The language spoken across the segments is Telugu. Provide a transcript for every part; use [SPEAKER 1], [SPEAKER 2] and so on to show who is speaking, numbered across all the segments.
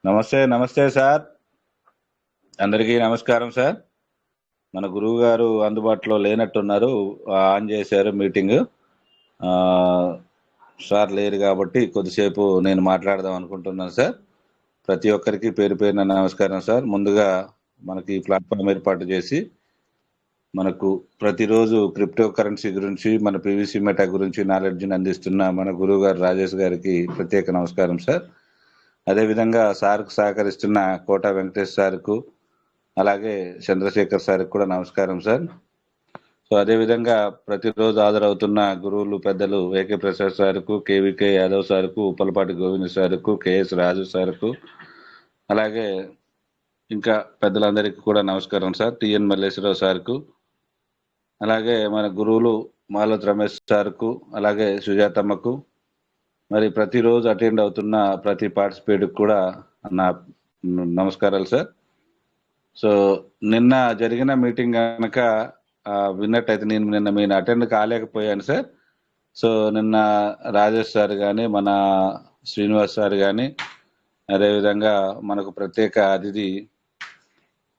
[SPEAKER 1] నమస్తే నమస్తే సార్. అందరికీ నమస్కారం సార్. మన గురువు గారు అందుబాటులో లేనట్టున్నారు. ఆన్ చేశారు మీటింగ్. ఆ, సార్ లేరు కాబట్టి కొద్దిసేపు నేను మాట్లాడదాం అనుకుంటున్నాను సార్. ప్రతి ఒక్కరికి పేరు పేరున నమస్కారం సార్. ముందుగా మనకి ఈ ప్లాట్ఫామ్ ఏర్పాటు చేసి మనకు ప్రతిరోజు క్రిప్టో కరెన్సీ గురించి, మన పీవీసీ మెటా గురించి నాలెడ్జ్ని అందిస్తున్న మన గురువు గారు రాజేష్ గారికి ప్రత్యేక నమస్కారం సార్. అదేవిధంగా సార్కు సహకరిస్తున్న కోట వెంకటేష్ సార్కు, అలాగే చంద్రశేఖర్ సార్కి కూడా నమస్కారం సార్. సో అదేవిధంగా ప్రతిరోజు హాజరవుతున్న గురువులు పెద్దలు ఏకే ప్రసాద్ సార్కు, కేవీకే యాదవ్ సార్కు, ఉప్పలపాటి గోవింద్ సార్కు, కేఎస్ రాజు సార్కు, అలాగే ఇంకా పెద్దలందరికీ కూడా నమస్కారం సార్. టిఎన్ మల్లేశ్వరరావు సార్కు, అలాగే మన గురువులు మాలత్ రమేష్ సార్కు, అలాగే సుజాతమ్మకు, మరి ప్రతిరోజు అటెండ్ అవుతున్న ప్రతి పార్టిసిపేట్కి కూడా నా నమస్కారాలు సార్. సో నిన్న జరిగిన మీటింగ్ కనుక విన్నట్టయితే, నేను నిన్న మీరు అటెండ్ కాలేకపోయాను సార్. సో నిన్న రాజేష్ సార్ కానీ, మన శ్రీనివాస్ సార్ కానీ, అదేవిధంగా మనకు ప్రత్యేక అతిథి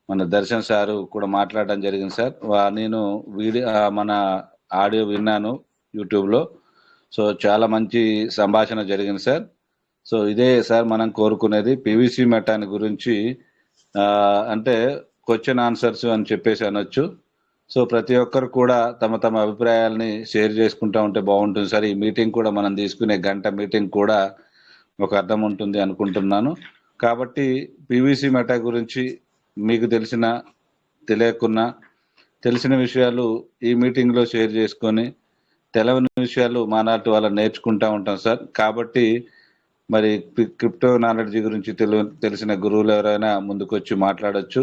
[SPEAKER 1] మన దర్శన్ సారు కూడా మాట్లాడడం జరిగింది సార్. నేను మన ఆడియో విన్నాను యూట్యూబ్లో. సో చాలా మంచి సంభాషణ జరిగింది సార్. సో ఇదే సార్ మనం కోరుకునేది. పీవీసీ మెటాని గురించి అంటే క్వశ్చన్ ఆన్సర్స్ అని చెప్పేసి అనొచ్చు. సో ప్రతి ఒక్కరు కూడా తమ తమ అభిప్రాయాలని షేర్ చేసుకుంటూ ఉంటే బాగుంటుంది సార్. ఈ మీటింగ్ కూడా మనం తీసుకునే గంట మీటింగ్ కూడా ఒక అర్థం ఉంటుంది అనుకుంటున్నాను. కాబట్టి పీవీసీ మెటా గురించి మీకు తెలియకున్నా తెలిసిన విషయాలు ఈ మీటింగ్లో షేర్ చేసుకొని, తెలవని విషయాలు మానాటి వాళ్ళని నేర్చుకుంటూ ఉంటాం సార్. కాబట్టి మరి క్రిప్టో నాలెడ్జ్ గురించి తెలిసిన గురువులు ఎవరైనా ముందుకొచ్చి మాట్లాడొచ్చు.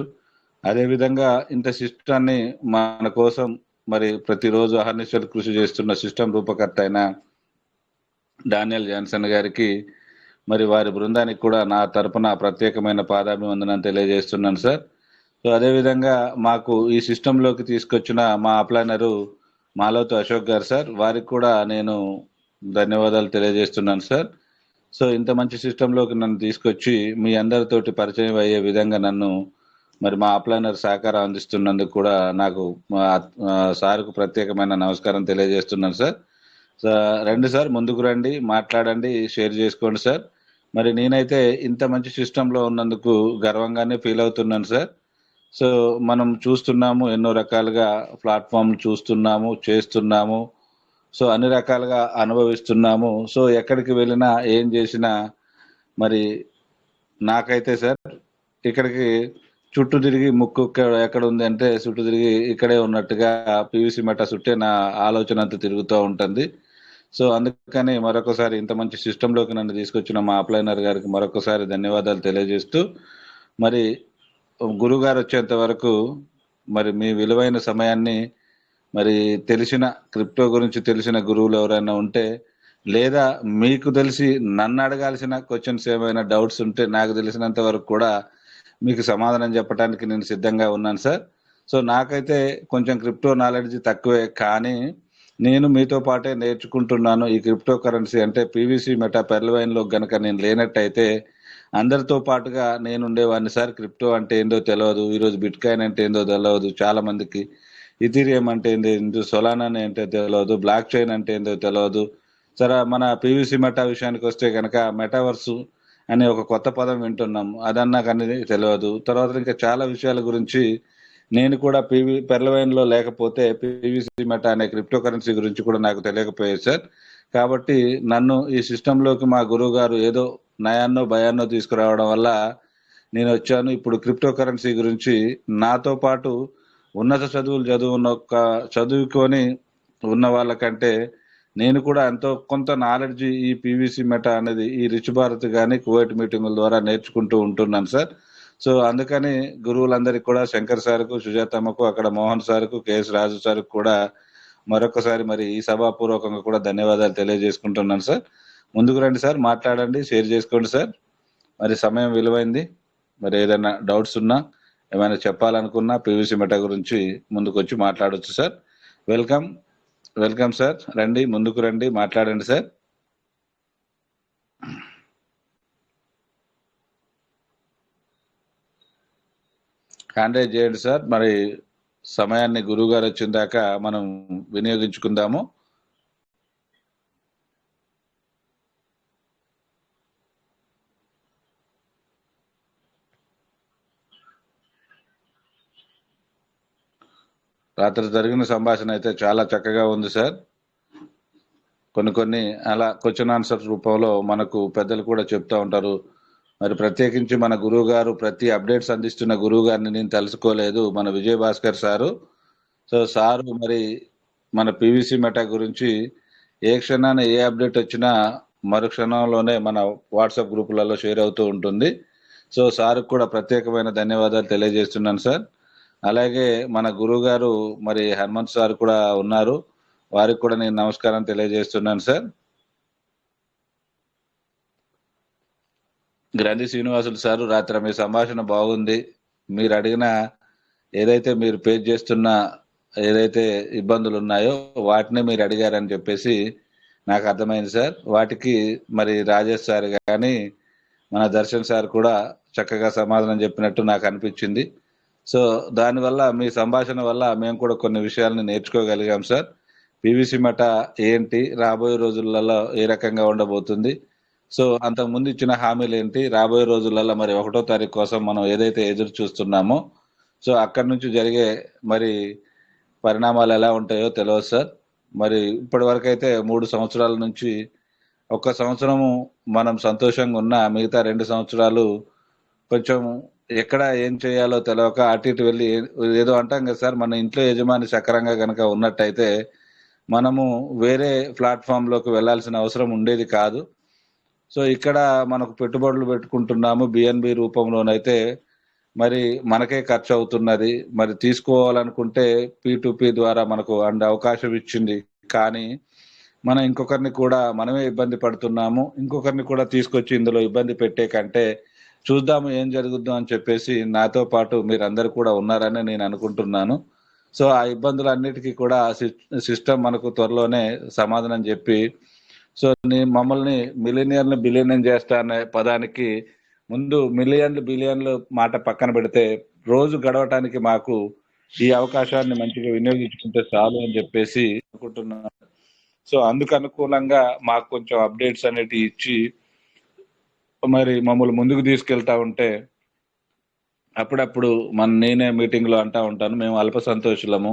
[SPEAKER 1] అదేవిధంగా ఇంత సిస్టాన్ని మన కోసం మరి ప్రతిరోజు అహర్నిశలు కృషి చేస్తున్న సిస్టమ్ రూపకర్త అయిన డానియల్ జాన్సన్ గారికి, మరి వారి బృందానికి కూడా నా తరపున ప్రత్యేకమైన పాదాభివందనం తెలియజేస్తున్నాను సార్. సో అదేవిధంగా మాకు ఈ సిస్టంలోకి తీసుకొచ్చిన మా అప్లైనరు మాలవతి అశోక్ గారు సార్, వారికి కూడా నేను ధన్యవాదాలు తెలియజేస్తున్నాను సార్. సో ఇంత మంచి సిస్టంలోకి నన్ను తీసుకొచ్చి మీ అందరితోటి పరిచయం అయ్యే విధంగా నన్ను మరి మా అప్లైనర్ సహకారం అందిస్తున్నందుకు కూడా నాకు సార్కు ప్రత్యేకమైన నమస్కారం తెలియజేస్తున్నాను సార్. రండి సార్, ముందుకు రండి, మాట్లాడండి, షేర్ చేసుకోండి సార్. మరి నేనైతే ఇంత మంచి సిస్టంలో ఉన్నందుకు గర్వంగానే ఫీల్ అవుతున్నాను సార్. సో మనం చూస్తున్నాము, ఎన్నో రకాలుగా ప్లాట్ఫామ్ చూస్తున్నాము, చేస్తున్నాము. సో అన్ని రకాలుగా అనుభవిస్తున్నాము. సో ఎక్కడికి వెళ్ళినా ఏం చేసినా మరి నాకైతే సార్ ఇక్కడికి చుట్టూ తిరిగి ముక్కు ఎక్కడ ఉంది అంటే చుట్టూ తిరిగి ఇక్కడే ఉన్నట్టుగా పీవీసీ మెటా చుట్టే నా ఆలోచన అంతా తిరుగుతూ ఉంటుంది. సో అందుకని మరొకసారి ఇంత మంచి సిస్టంలోకి నన్ను తీసుకొచ్చిన మా అప్లైనర్ గారికి మరొకసారి ధన్యవాదాలు తెలియజేస్తూ, మరి గురుగారు వచ్చేంత వరకు మరి మీ విలువైన సమయాన్ని, మరి క్రిప్టో గురించి తెలిసిన గురువులు ఎవరైనా ఉంటే, లేదా మీకు తెలిసి నన్ను అడగాల్సిన క్వశ్చన్స్ ఏమైనా డౌట్స్ ఉంటే, నాకు తెలిసినంత వరకు కూడా మీకు సమాధానం చెప్పడానికి నేను సిద్ధంగా ఉన్నాను సార్. సో నాకైతే కొంచెం క్రిప్టో నాలెడ్జ్ తక్కువే, కానీ నేను మీతో పాటే నేర్చుకుంటున్నాను. ఈ క్రిప్టో కరెన్సీ అంటే పీవీసీ మెటా పెర్లవైన్లో గనక నేను లేనట్టయితే అందరితో పాటుగా నేను ఉండేవాడిని సార్. క్రిప్టో అంటే ఏందో తెలియదు, ఈరోజు బిట్ కాయిన్ అంటే ఏందో తెలియదు చాలా మందికి, ఇథీరియం అంటే ఏందో, సొలానా అంటే తెలియదు, బ్లాక్ చైన్ అంటే ఏందో తెలియదు. సరే మన పీవీసీ మెటా విషయానికి వస్తే కనుక మెటావర్సు అనే ఒక కొత్త పదం వింటున్నాం, అదన్నా కానీ తెలియదు. తర్వాత ఇంకా చాలా విషయాల గురించి నేను కూడా పెర్లవైన్లో లేకపోతే పీవీసీ మెటా అనే క్రిప్టో కరెన్సీ గురించి కూడా నాకు తెలియకపోయేది సార్. కాబట్టి నన్ను ఈ సిస్టంలోకి మా గురువు గారు ఏదో నయాన్నో భయాన్నో తీసుకురావడం వల్ల నేను వచ్చాను. ఇప్పుడు క్రిప్టో కరెన్సీ గురించి నాతో పాటు ఉన్నత చదువుకొని ఉన్న వాళ్ళకంటే నేను కూడా ఎంతో కొంత నాలెడ్జ్ ఈ పీవీసీ మెటా అనేది ఈ రిచ్ భారత్ కానీ కువైట్ మీటింగుల ద్వారా నేర్చుకుంటూ ఉంటున్నాను సార్. సో అందుకని గురువులందరికీ కూడా, శంకర్ సార్కు, సుజాతమ్మకు, అక్కడ మోహన్ సార్కు, కేఎస్ రాజు సార్కు కూడా మరొకసారి మరి ఈ సభాపూర్వకంగా కూడా ధన్యవాదాలు తెలియజేసుకుంటున్నాను సార్. ముందుకు రండి సార్, మాట్లాడండి, షేర్ చేసుకోండి సార్. మరి సమయం విలువైంది. మరి ఏదైనా డౌట్స్ ఉన్నా, ఏమైనా చెప్పాలనుకున్నా పీవీసీ మెటా గురించి ముందుకు వచ్చి మాట్లాడవచ్చు సార్. Welcome welcome sir. రండి, ముందుకు రండి, మాట్లాడండి సార్. హ్యాండ్ రైజ్ చేయండి సార్. మరి సమయాన్ని గురువు గారు వచ్చిన దాకా మనం వినియోగించుకుందాము. రాత్రి జరిగిన సంభాషణ అయితే చాలా చక్కగా ఉంది సార్. కొన్ని అలా క్వశ్చన్ ఆన్సర్స్ రూపంలో మనకు పెద్దలు కూడా చెప్తా ఉంటారు. మరి ప్రత్యేకించి మన గురువు గారు ప్రతి అప్డేట్స్ అందిస్తున్న గురువు గారిని నేను తెలుసుకోలేదు, మన Vijay Bhaskar sir. So sir మరి మన పివిసి మెటా గురించి ఏ క్షణాన ఏ అప్డేట్ వచ్చినా మరు క్షణంలోనే మన వాట్సాప్ గ్రూపులలో షేర్ అవుతూ ఉంటుంది. సో సార్కు కూడా ప్రత్యేకమైన ధన్యవాదాలు తెలియజేస్తున్నాను సార్. అలాగే మన గురువు గారు మరి హనుమంత్ సార్ కూడా ఉన్నారు, వారికి కూడా నేను నమస్కారం తెలియజేస్తున్నాను సార్. గ్రంథి శ్రీనివాసులు సారు, రాత్రి మీ సంభాషణ బాగుంది. మీరు అడిగిన ఏదైతే మీరు ఫేస్ చేస్తున్న ఏదైతే ఇబ్బందులు ఉన్నాయో వాటిని మీరు అడిగారని చెప్పేసి నాకు అర్థమైంది సార్. వాటికి మరి రాజేష్ సార్ కానీ మన దర్శన్ సార్ కూడా చక్కగా సమాధానం చెప్పినట్టు నాకు అనిపించింది. సో దానివల్ల మీ సంభాషణ వల్ల మేము కూడా కొన్ని విషయాలను నేర్చుకోగలిగాం సార్. పివిసి మట ఏంటి, రాబోయే రోజులలో ఏ రకంగా ఉండబోతుంది, సో అంతకుముందు ఇచ్చిన హామీలు ఏంటి, రాబోయే రోజులలో మరి 1వ తారీఖు కోసం మనం ఏదైతే ఎదురు చూస్తున్నామో సో అక్కడి నుంచి జరిగే మరి పరిణామాలు ఎలా ఉంటాయో తెలియదు సార్. మరి ఇప్పటి వరకు అయితే 3 సంవత్సరాల నుంచి 1 సంవత్సరము మనం సంతోషంగా ఉన్న మిగతా 2 సంవత్సరాలు కొంచెం ఎక్కడ ఏం చేయాలో తెలియక అటు ఇటు వెళ్ళి ఏదో అంటాం కదా సార్, మన ఇంట్లో యజమాని సక్రంగా కనుక ఉన్నట్టయితే మనము వేరే ప్లాట్ఫామ్లోకి వెళ్ళాల్సిన అవసరం ఉండేది కాదు. సో ఇక్కడ మనకు పెట్టుబడులు పెట్టుకుంటున్నాము బిఎన్బి రూపంలోనైతే మరి మనకే ఖర్చు అవుతున్నది. మరి తీసుకోవాలనుకుంటే P2P ద్వారా మనకు అవకాశం ఇచ్చింది, కానీ మనం ఇంకొకరిని కూడా మనమే ఇబ్బంది పడుతున్నాము. ఇంకొకరిని కూడా తీసుకొచ్చి ఇందులో ఇబ్బంది పెట్టే కంటే చూద్దాము ఏం జరుగుద్దాం అని చెప్పేసి నాతో పాటు మీరందరూ కూడా ఉన్నారని నేను అనుకుంటున్నాను. సో ఆ ఇబ్బందులన్నిటికీ కూడా సిస్టమ్ మనకు త్వరలోనే సమాధానం చెప్పి సో మమ్మల్ని మిలినియర్లు బిలియన్ చేస్తా అనే పదానికి ముందు మిలియన్లు బిలియన్లు మాట పక్కన పెడితే రోజు గడవటానికి మాకు ఈ అవకాశాన్ని మంచిగా వినియోగించుకుంటే చాలు అని చెప్పేసి అనుకుంటున్నాను. సో అందుకు అనుకూలంగా మాకు కొంచెం అప్డేట్స్ అనేటివి ఇచ్చి మరి మమ్మల్ని ముందుకు తీసుకెళ్తా ఉంటే అప్పుడప్పుడు నేనే మీటింగ్లో అంటా ఉంటాను, మేము అల్ప సంతోషులము,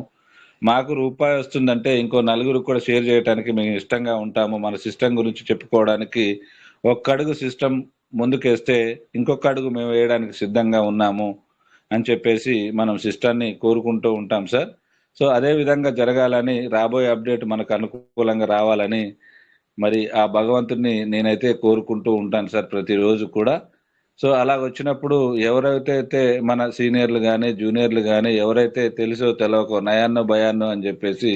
[SPEAKER 1] మాకు రూపాయి వస్తుందంటే ఇంకో నలుగురు కూడా షేర్ చేయడానికి మేము ఇష్టంగా ఉంటాము. మన సిస్టమ్ గురించి చెప్పుకోవడానికి ఒక్క అడుగు సిస్టమ్ ముందుకేస్తే ఇంకొక అడుగు మేము వేయడానికి సిద్ధంగా ఉన్నాము అని చెప్పేసి మనం సిస్టాన్ని కోరుకుంటూ ఉంటాం సార్. సో అదే విధంగా జరగాలని, రాబోయే అప్డేట్ మనకు అనుకూలంగా రావాలని మరి ఆ భగవంతుడిని నేనైతే కోరుకుంటూ ఉంటాను సార్ ప్రతిరోజు కూడా. సో అలా వచ్చినప్పుడు ఎవరైతే మన సీనియర్లు కానీ జూనియర్లు కానీ ఎవరైతే తెలుసో తెలవకో నయాన్నో భయాన్నో అని చెప్పేసి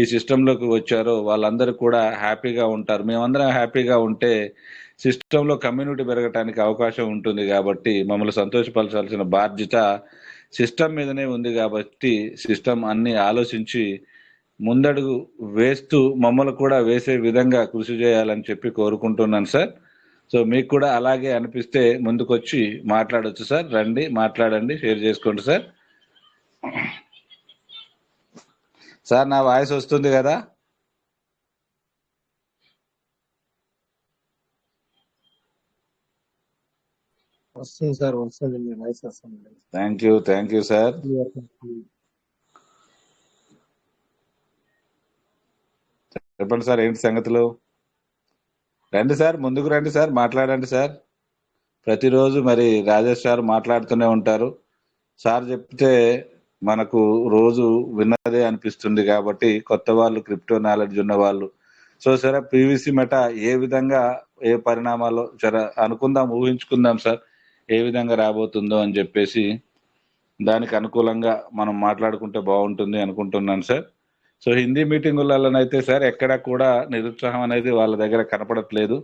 [SPEAKER 1] ఈ సిస్టంలోకి వచ్చారో వాళ్ళందరూ కూడా హ్యాపీగా ఉంటారు. మేమందరం హ్యాపీగా ఉంటే సిస్టంలో కమ్యూనిటీ పెరగటానికి అవకాశం ఉంటుంది. కాబట్టి మమ్మల్ని సంతోషపరచాల్సిన బాధ్యత సిస్టమ్ మీదనే ఉంది. కాబట్టి సిస్టమ్ అన్ని ఆలోచించి ముందడుగు వేస్తూ మమ్మల్ని కూడా వేసే విధంగా కృషి చేయాలని చెప్పి కోరుకుంటున్నాను సార్. సో మీకు కూడా అలాగే అనిపిస్తే ముందుకొచ్చి మాట్లాడొచ్చు సార్. రండి, మాట్లాడండి, షేర్ చేసుకోండి సార్. సార్ నా వాయిస్ వస్తుంది కదా?
[SPEAKER 2] వస్తుంది సార్, వస్తుంది, మీ వాయిస్ వస్తుంది.
[SPEAKER 1] Thank you sir. చెప్పండి సార్, ఏంటి సంగతులు? రండి సార్, ముందుకు రండి సార్, మాట్లాడండి సార్. ప్రతిరోజు మరి రాజేష్ సార్ మాట్లాడుతూనే ఉంటారు. సార్ చెప్తే మనకు రోజు విన్నదే అనిపిస్తుంది. కాబట్టి కొత్త వాళ్ళు, క్రిప్టో నాలెడ్జ్ ఉన్న వాళ్ళు సో సరే పివిసి మెట ఏ విధంగా ఏ పరిణామాలు అనుకుందాం, ఊహించుకుందాం సార్ ఏ విధంగా రాబోతుందో అని చెప్పేసి దానికి అనుకూలంగా మనం మాట్లాడుకుంటే బాగుంటుంది అనుకుంటున్నాను సార్. సో హిందీ మీటింగులలోనైతే సార్ ఎక్కడ కూడా నిరుత్సాహం అనేది వాళ్ళ దగ్గర కనపడట్లేదు.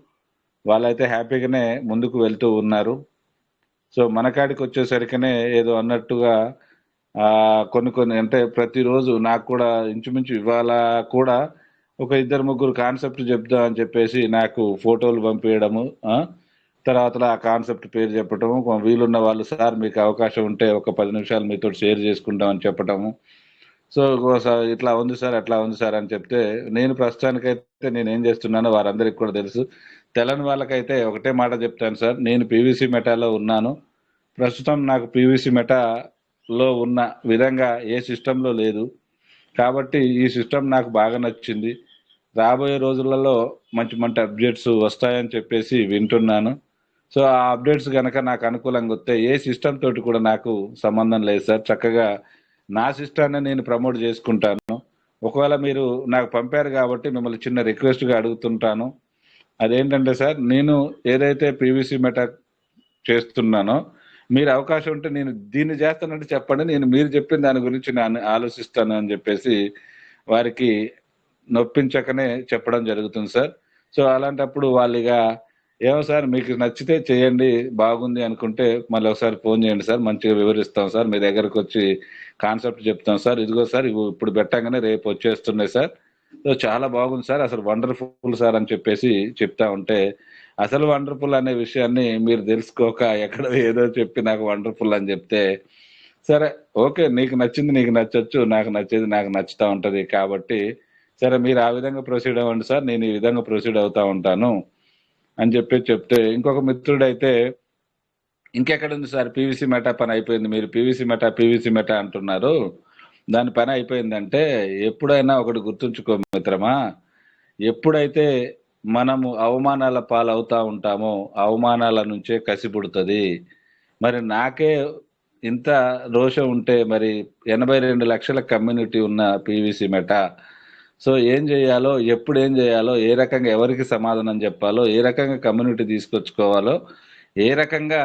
[SPEAKER 1] వాళ్ళైతే హ్యాపీగానే ముందుకు వెళ్తూ ఉన్నారు. సో మన కాడికి వచ్చేసరికనే ఏదో అన్నట్టుగా కొన్ని అంటే ప్రతిరోజు నాకు కూడా ఇంచుమించు ఇవాళ కూడా ఒక 2-3 కాన్సెప్ట్ చెప్దా అని చెప్పేసి నాకు ఫోటోలు పంపించడము, తర్వాత ఆ కాన్సెప్ట్ పేరు చెప్పటము, వీలున్న వాళ్ళు సార్ మీకు అవకాశం ఉంటే ఒక 10 నిమిషాలు మీతో షేర్ చేసుకుంటామని చెప్పటము. సో ఇట్లా ఉంది సార్, అట్లా ఉంది సార్ అని చెప్తే, నేను ప్రస్తుతానికైతే నేనేం చేస్తున్నానో వారందరికీ కూడా తెలుసు. తెలని వాళ్ళకైతే ఒకటే మాట చెప్తాను సార్, నేను పీవీసీ మెటాలో ఉన్నాను. ప్రస్తుతం నాకు పీవీసీ మెటాలో ఉన్న విధంగా ఏ సిస్టంలో లేదు. కాబట్టి ఈ సిస్టమ్ నాకు బాగా నచ్చింది. రాబోయే రోజులలో మంచి మంచి అప్డేట్స్ వస్తాయని చెప్పేసి వింటున్నాను. సో ఆ అప్డేట్స్ కనుక నాకు అనుకూలంగా వస్తే ఏ సిస్టమ్ తోటి కూడా నాకు సంబంధం లేదు సార్. చక్కగా నా సిస్టాన్ని నేను ప్రమోట్ చేసుకుంటాను. ఒకవేళ మీరు నాకు పంపారు కాబట్టి మిమ్మల్ని చిన్న రిక్వెస్ట్గా అడుగుతుంటాను. అదేంటంటే సార్, నేను ఏదైతే పీవీసీ మెటా చేస్తున్నానో, మీరు అవకాశం ఉంటే నేను దీన్ని చేస్తానంటే చెప్పండి, నేను మీరు చెప్పిన దాని గురించి నేను ఆలోచిస్తాను అని చెప్పేసి వారికి నొప్పించకనే చెప్పడం జరుగుతుంది సార్. సో అలాంటప్పుడు వాళ్ళు ఇక ఏమో సార్ మీకు నచ్చితే చేయండి, బాగుంది అనుకుంటే మళ్ళీ ఒకసారి ఫోన్ చేయండి సార్, మంచిగా వివరిస్తాం సార్, మీ దగ్గరకు వచ్చి కాన్సెప్ట్ చెప్తాం సార్, ఇదిగో సార్ ఇవి ఇప్పుడు పెట్టగానే రేపు వచ్చేస్తున్నాయి సార్, సో చాలా బాగుంది సార్, అసలు వండర్ఫుల్ సార్ అని చెప్పేసి చెప్తా ఉంటే, అసలు వండర్ఫుల్ అనే విషయాన్ని మీరు తెలుసుకోక ఎక్కడ ఏదో చెప్పి నాకు వండర్ఫుల్ అని చెప్తే, సరే ఓకే, నీకు నచ్చింది నీకు నచ్చొచ్చు, నాకు నచ్చేది నాకు నచ్చుతా ఉంటది కాబట్టి సరే మీరు ఆ విధంగా ప్రొసీడ్ అవ్వండి సార్, నేను ఈ విధంగా ప్రొసీడ్ అవుతా ఉంటాను అని చెప్పి చెప్తే, ఇంకొక మిత్రుడైతే ఇంకెక్కడుంది సార్ పీవీసీ మెటా పని అయిపోయింది, మీరు పీవీసీ మెటా అంటున్నారు, దాని పని అయిపోయిందంటే, ఎప్పుడైనా ఒకటి గుర్తుంచుకో మిత్రమా, ఎప్పుడైతే మనము అవమానాల పాలవుతా ఉంటామో అవమానాల నుంచే కసి పుడుతుంది. మరి నాకే ఇంత రోషం ఉంటే మరి 82 లక్షల కమ్యూనిటీ ఉన్న పీవీసీ మెటా, సో ఏం చేయాలో, ఎప్పుడు ఏం చేయాలో, ఏ రకంగా ఎవరికి సమాధానం చెప్పాలో, ఏ రకంగా కమ్యూనిటీ తీసుకొచ్చుకోవాలో, ఏ రకంగా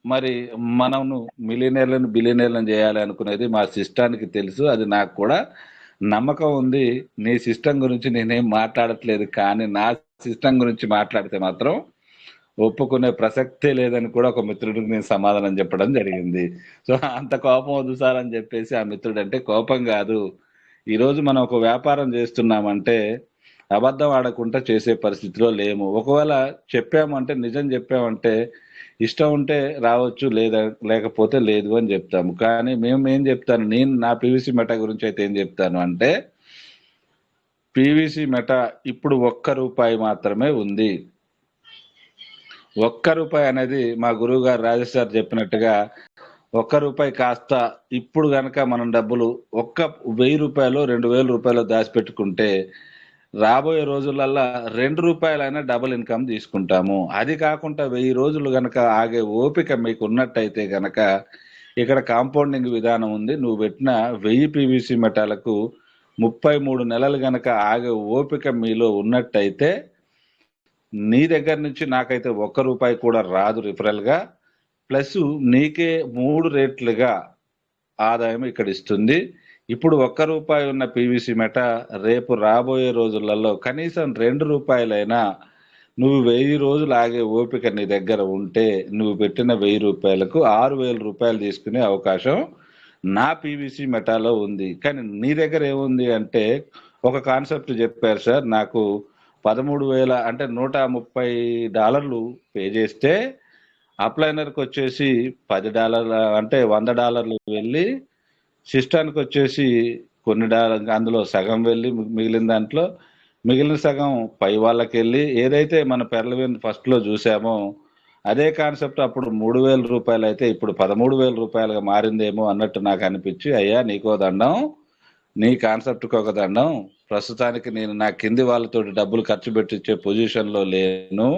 [SPEAKER 1] మరి మనము మిలియనీర్లను బిలియనీర్లను చేయాలి అనుకునేది మా సిస్టానికి తెలుసు. అది నాకు కూడా నమ్మకం ఉంది. నీ సిస్టమ్ గురించి నేనేం మాట్లాడట్లేదు, కానీ నా సిస్టమ్ గురించి మాట్లాడితే మాత్రం ఒప్పుకునే ప్రసక్తే లేదని కూడా ఒక మిత్రుడికి నేను సమాధానం చెప్పడం జరిగింది. సో అంత కోపం వద్దు సార్ అని చెప్పేసి ఆ మిత్రుడు అంటే, కోపం కాదు, ఈరోజు మనం ఒక వ్యాపారం చేస్తున్నామంటే అబద్ధం ఆడకుండా చేసే పరిస్థితిలో లేము. ఒకవేళ చెప్పామంటే, నిజం చెప్పామంటే, ఇష్టం ఉంటే రావచ్చు, లేదా లేకపోతే లేదు అని చెప్తాము. కానీ మేము ఏం చెప్తాను, నేను నా పీవీసీ మెటా గురించి అయితే ఏం చెప్తాను అంటే, పీవీసీ మెటా ఇప్పుడు ₹1 మాత్రమే ఉంది. ₹1 అనేది మా గురువు గారు రాజేష్ సార్ చెప్పినట్టుగా ₹1 కాస్త ఇప్పుడు గనక మనం డబ్బులు ఒక్క ₹1000 ₹2000 దాచిపెట్టుకుంటే రాబోయే రోజులల్లా ₹2 డబుల్ ఇన్కమ్ తీసుకుంటాము. అది కాకుండా 1000 రోజులు గనక ఆగే ఓపిక మీకు ఉన్నట్టయితే గనక ఇక్కడ కాంపౌండింగ్ విధానం ఉంది. నువ్వు పెట్టిన 1000 పీవీసీ మెటాలకు 33 నెలలు గనక ఆగే ఓపిక మీలో ఉన్నట్టయితే నీ దగ్గర నుంచి నాకైతే ₹1 కూడా రాదు రిఫరల్ గా, ప్లస్ నీకే 3 రేట్లుగా ఆదాయం ఇక్కడ ఇస్తుంది. ఇప్పుడు ₹1 ఉన్న పీవీసీ మెటా రేపు రాబోయే రోజులలో కనీసం ₹2 నువ్వు 1000 రోజులు ఆగే ఓపిక నీ దగ్గర ఉంటే నువ్వు పెట్టిన ₹1000కు ₹6000 తీసుకునే అవకాశం నా పీవీసీ మెటాలో ఉంది. కానీ నీ దగ్గర ఏముంది అంటే, ఒక కాన్సెప్ట్ చెప్పారు సార్ నాకు, 13,000 అంటే $130 పే చేస్తే అప్లైనర్కి వచ్చేసి $10 అంటే $100 వెళ్ళి, సిస్టానికి వచ్చేసి కొన్ని డాలర్ అందులో సగం వెళ్ళి మిగిలిన సగం పై వాళ్ళకి వెళ్ళి, ఏదైతే మన పెర్లవిన్ ఫస్ట్లో చూసామో అదే కాన్సెప్ట్ అప్పుడు ₹3,000 అయితే ఇప్పుడు ₹13,000గా మారిందేమో అన్నట్టు నాకు అనిపించి, అయ్యా నీకో దండం, నీ కాన్సెప్ట్కి ఒక దండం, ప్రస్తుతానికి నేను నా కింది వాళ్ళతో డబ్బులు ఖర్చు పెట్టించే పొజిషన్లో లేను.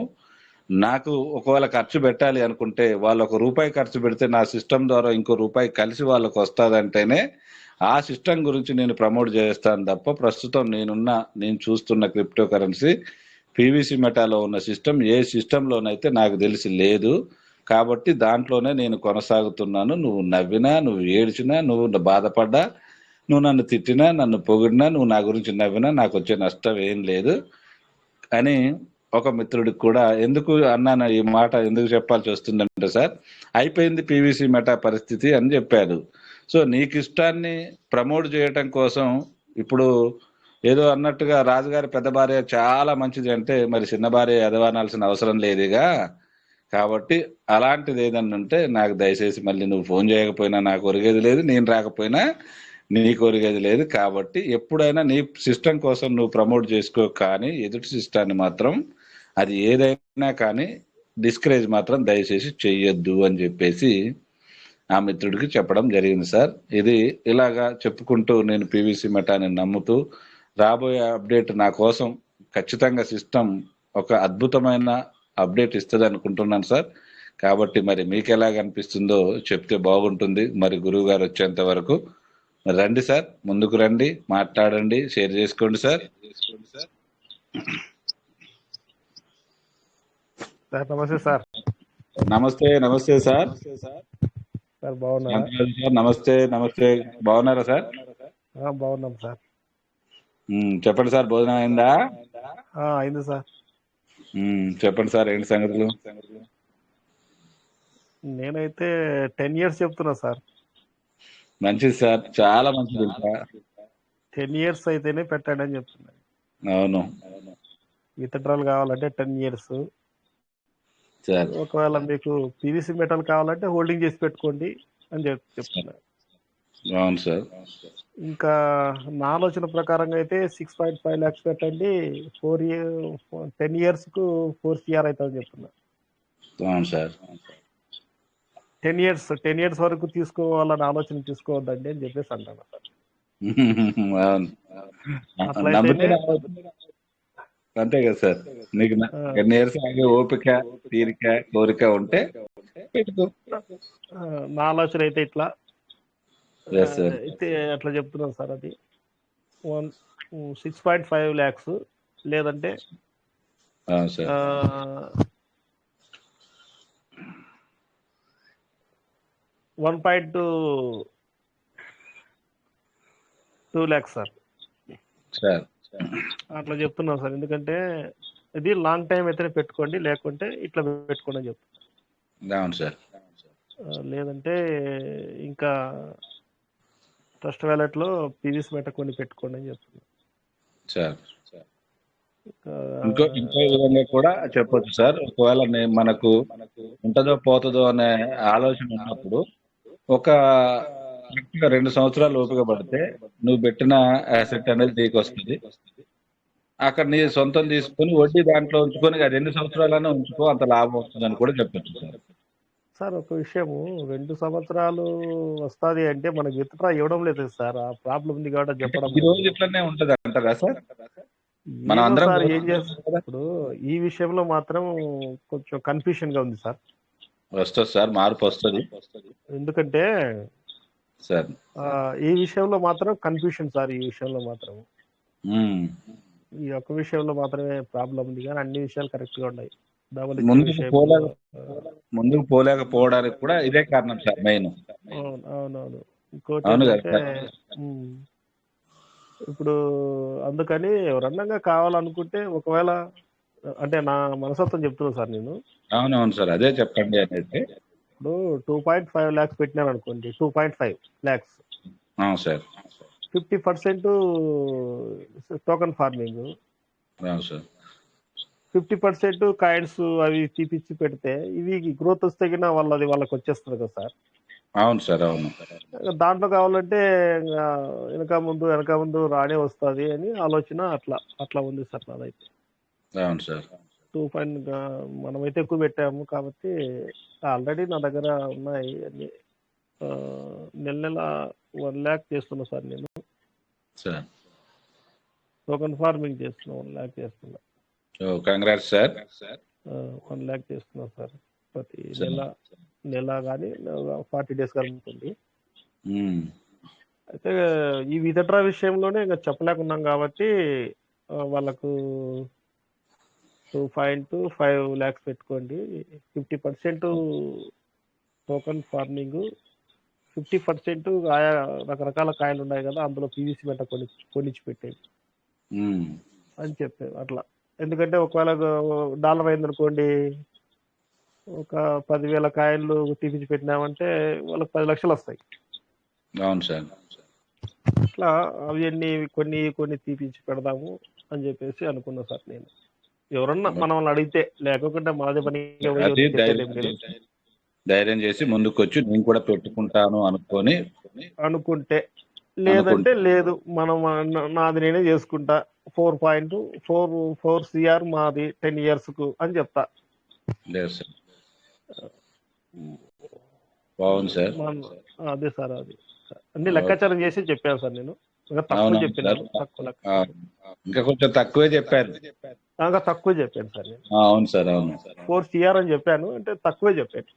[SPEAKER 1] నాకు ఒకవేళ ఖర్చు పెట్టాలి అనుకుంటే వాళ్ళు ₹1 ఖర్చు పెడితే నా సిస్టమ్ ద్వారా ఇంకో ₹1 కలిసి వాళ్ళకు వస్తుందంటేనే ఆ సిస్టమ్ గురించి నేను ప్రమోట్ చేస్తాను తప్ప, ప్రస్తుతం నేను చూస్తున్న క్రిప్టో కరెన్సీ పీవీసీ మెటాలో ఉన్న సిస్టమ్ ఏ సిస్టంలోనైతే నాకు తెలిసి లేదు. కాబట్టి దాంట్లోనే నేను కొనసాగుతున్నాను. నువ్వు నవ్వినా, నువ్వు ఏడ్చినా, నువ్వు బాధపడ్డా, నువ్వు నన్ను తిట్టినా, నన్ను పొగిడినా, నువ్వు నా గురించి నవ్వినా నాకు వచ్చే నష్టం ఏం లేదు అని ఒక మిత్రుడికి కూడా ఎందుకు అన్నాను, ఈ మాట ఎందుకు చెప్పాల్సి వస్తుందంటే, సార్ అయిపోయింది పీవీసీ మెటా పరిస్థితి అని చెప్పారు. సో నీకు ఇష్టాన్ని ప్రమోట్ చేయటం కోసం ఇప్పుడు ఏదో అన్నట్టుగా రాజుగారి పెద్ద భార్య చాలా మంచిది అంటే మరి చిన్న భార్య ఎదవనాల్సిన అవసరం లేదుగా. కాబట్టి అలాంటిది ఏదన్నా ఉంటే నాకు దయచేసి మళ్ళీ నువ్వు ఫోన్ చేయకపోయినా నాకు ఒరిగేది లేదు, నేను రాకపోయినా నీకు ఒరిగేది లేదు. కాబట్టి ఎప్పుడైనా నీ సిస్టమ్ కోసం నువ్వు ప్రమోట్ చేసుకో, కానీ ఎదుటి సిస్టాన్ని మాత్రం అది ఏదైనా కానీ డిస్కరేజ్ మాత్రం దయచేసి చెయ్యొద్దు అని చెప్పేసి ఆ మిత్రుడికి చెప్పడం జరిగింది సార్. ఇది ఇలాగా చెప్పుకుంటూ నేను పీవీసీ మెటాని నమ్ముతూ రాబోయే అప్డేట్ నా కోసం ఖచ్చితంగా సిస్టమ్ ఒక అద్భుతమైన అప్డేట్ ఇస్తుంది అనుకుంటున్నాను సార్. కాబట్టి మరి మీకు ఎలాగ అనిపిస్తుందో చెప్తే బాగుంటుంది. మరి గురువు గారు వచ్చేంత వరకు రండి సార్, ముందుకు రండి, మాట్లాడండి, షేర్ చేసుకోండి సార్.
[SPEAKER 3] సార్ నమస్తే సార్.
[SPEAKER 1] నమస్తే నమస్తే సార్.
[SPEAKER 3] సార్ బాగున్నారా?
[SPEAKER 1] సార్ నమస్తే నమస్తే, బాగున్నారా సార్?
[SPEAKER 3] బాగున్నాం సార్.
[SPEAKER 1] చెప్పండి సార్, భోజనం అయిందా?
[SPEAKER 3] అయింది సార్.
[SPEAKER 1] చెప్పండి సార్, ఏంటి సంగతులు?
[SPEAKER 3] నేనైతే 10 years చెప్తున్నా సార్.
[SPEAKER 1] మంచిది సార్, చాలా మంచిది.
[SPEAKER 3] 10 years అయితేనే పెట్టండి అని చెప్తున్నా.
[SPEAKER 1] అవును
[SPEAKER 3] విత్డ్రాల్ కావాలంటే 10 years.
[SPEAKER 1] సార్.
[SPEAKER 3] ఒకవేళ మీకు పీవీసీ మెటల్ కావాలంటే హోల్డింగ్ చేసి పెట్టుకోండి అని చెప్తున్నా.
[SPEAKER 1] అవును సార్.
[SPEAKER 3] ఇంకా నా ఆలోచన ప్రకారంగా అయితే 6.5 lakhs పెట్టండి, 10 years కు 4 CR అవుతుంది చెప్తున్నా.
[SPEAKER 1] అవును సార్.
[SPEAKER 3] 10 years వరకు తీసుకోవాలని ఆలోచన తీసుకోవద్దండి అని చెప్పేసి అంటాను సార్.
[SPEAKER 1] అవును.
[SPEAKER 3] అట్లయితేనే
[SPEAKER 1] అంతే కదా సార్. నీకు 10 years ఆగే ఓపిక, తీరిక, కోరిక ఉంటే పెట్టుకో.
[SPEAKER 3] నా ఆలోచన అయితే ఇట్లా
[SPEAKER 1] Yes, sir.
[SPEAKER 3] అయితే అట్లా చెప్తున్నాను సార్. అది 6.5 lakhs లేదంటే
[SPEAKER 1] అవును సార్.
[SPEAKER 3] 1.2 lakhs sir.
[SPEAKER 1] సార్
[SPEAKER 3] అట్లా చెప్తున్నాను సార్. ఎందుకంటే ఇది లాంగ్ టైం అయితేనే పెట్టుకోండి, లేకుంటే ఇట్లా పెట్టుకోండి అని చెప్తున్నా.
[SPEAKER 1] అవును సార్.
[SPEAKER 3] లేదంటే ఇంకా ట్రస్ట్ వ్యాలెట్ లో పీవీసీ మెట కొన్ని పెట్టుకోండి అని చెప్తున్నా
[SPEAKER 1] సార్. ఇంకో విధంగా కూడా చెప్పొచ్చు సార్. ఒకవేళ మనకు ఉంటుందో పోతుందో అనే ఆలోచన ఉన్నప్పుడు ఒక 2 సంవత్సరాలు ఓపిక పడితే నువ్వు పెట్టిన అసెట్ అనేది నీకు వస్తుంది. అక్కడ నీ సొంతం తీసుకొని వడ్డీ దాంట్లో ఉంచుకొని అది 2 సంవత్సరాలనే ఉంచుకో, అంత లాభం వస్తుందని కూడా చెప్పచ్చు సార్.
[SPEAKER 3] సార్ ఒక విషయము, 2 సంవత్సరాలు వస్తుంది అంటే మనకి విత్డ్రా ఇవ్వడం లేదు సార్. ఆ ప్రాబ్లం ఉంది కాబట్టి చెప్పడం.
[SPEAKER 1] ఈ రోజు ఇట్లనే ఉంటది అంటారా సార్? మనం
[SPEAKER 3] ఏమో
[SPEAKER 1] అందరం
[SPEAKER 3] సార్ ఏం చేస్తారు ఇప్పుడు ఈ విషయంలో మాత్రం కొంచెం కన్ఫ్యూషన్ గా ఉంది సార్.
[SPEAKER 1] వస్తుంది సార్, మార్పు వస్తుంది.
[SPEAKER 3] ఎందుకంటే
[SPEAKER 1] సార్
[SPEAKER 3] ఈ విషయంలో మాత్రం కన్ఫ్యూషన్ సార్. ఈ విషయంలో మాత్రం ఈ ఒక్క విషయంలో మాత్రమే ప్రాబ్లం ఉంది, కానీ అన్ని విషయాలు కరెక్ట్ గా ఉన్నాయి.
[SPEAKER 1] ముందుకు పోలేకపోవడానికి కూడా ఇదే కారణం సార్, మెయిన్.
[SPEAKER 3] అవునవును. ఇంకోటి ఏంటంటే ఇప్పుడు అందుకని ఎవరన్నా కావాలనుకుంటే, ఒకవేళ అంటే నా మనసత్వం చెప్తున్నా సార్ నేను.
[SPEAKER 1] అవునవును సార్, అదే చెప్పండి అనేది.
[SPEAKER 3] ఇప్పుడు 2.5 lakhs పెట్టినాను అనుకోండి, 2.5 lakhs
[SPEAKER 1] sir.
[SPEAKER 3] 50% token farming, 50% coins అవి తీపిచ్చి పెడితే ఇవి గ్రోత్ వస్తే కినా వాళ్ళకి వచ్చేస్తుంది కదా సార్.
[SPEAKER 1] అవును సార్. అవును.
[SPEAKER 3] దాంట్లో కావాలంటే వెనక ముందు రానే వస్తుంది అని ఆలోచన అట్లా ఉంది సార్ నాదైతే.
[SPEAKER 1] అవును సార్.
[SPEAKER 3] 2. మనమైతే ఎక్కువ పెట్టాము కాబట్టి ఆల్రెడీ నా దగ్గర ఉన్నాయి అన్ని. నెల 1 lakh చేస్తున్నా సార్ నేను. టోకన్ ఫార్మింగ్ చేస్తున్నా, 1 lakh చేస్తున్నా.
[SPEAKER 1] Congrats sir.
[SPEAKER 3] 1 lakh చేస్తున్నా సార్ ప్రతి నెల కానీ 40 days కలుగుతుంది. అయితే ఈ విత్డ్రా విషయంలోనే ఇంకా చెప్పలేకున్నాం కాబట్టి వాళ్ళకు 2.5 lakhs పెట్టుకోండి, 50% టోకన్ ఫార్మింగ్, 50% ఆయా రకరకాల కాయలు ఉన్నాయి కదా, అందులో పీవీసీ మెట కొనిచ్చి పెట్టేది అని చెప్పారు అట్లా. ఎందుకంటే ఒకవేళ డాలర్ అయిందనుకోండి, ఒక 10,000 కాయలు తీపిచ్చి పెట్టినామంటే వాళ్ళకి 10 లక్షలు వస్తాయి.
[SPEAKER 1] అవును సార్.
[SPEAKER 3] అట్లా అవన్నీ కొన్ని తీపిచ్చి పెడదాము అని చెప్పేసి అనుకున్నా సార్ నేను. ఎవరన్నా మనల్ని అడిగితే, లేకుంటే మనది పనిగా పోయి
[SPEAKER 1] అది
[SPEAKER 3] ఎవరికి చెప్పేది ఏం లేదు.
[SPEAKER 1] ధైర్యం చేసి ముందుకొచ్చి నేను కూడా పెట్టుకుంటాను అనుకొని
[SPEAKER 3] అనుకుంటే, లేదంటే లేదు మనం నాది నేనే చేసుకుంటా 4 CR మాది 10 years కు అని చెప్తా.
[SPEAKER 1] లేదు సార్, బాగుంది సార్.
[SPEAKER 3] అదే సార్, అది అన్ని లెక్కాచారం చేసి చెప్పాను సార్ నేను. ఇంకా తక్కువ
[SPEAKER 1] అవునవును
[SPEAKER 3] చెప్పినాను,
[SPEAKER 1] సార్.
[SPEAKER 3] తక్కువ లెక్క
[SPEAKER 1] ఇంకా కొంచెం తక్కువే చెప్పారు.
[SPEAKER 3] ఇంకా తక్కువ చెప్పాను సార్ నేను.
[SPEAKER 1] అవును సార్, అవును.
[SPEAKER 3] 4 CR అని చెప్పాను, అంటే తక్కువే చెప్పాను.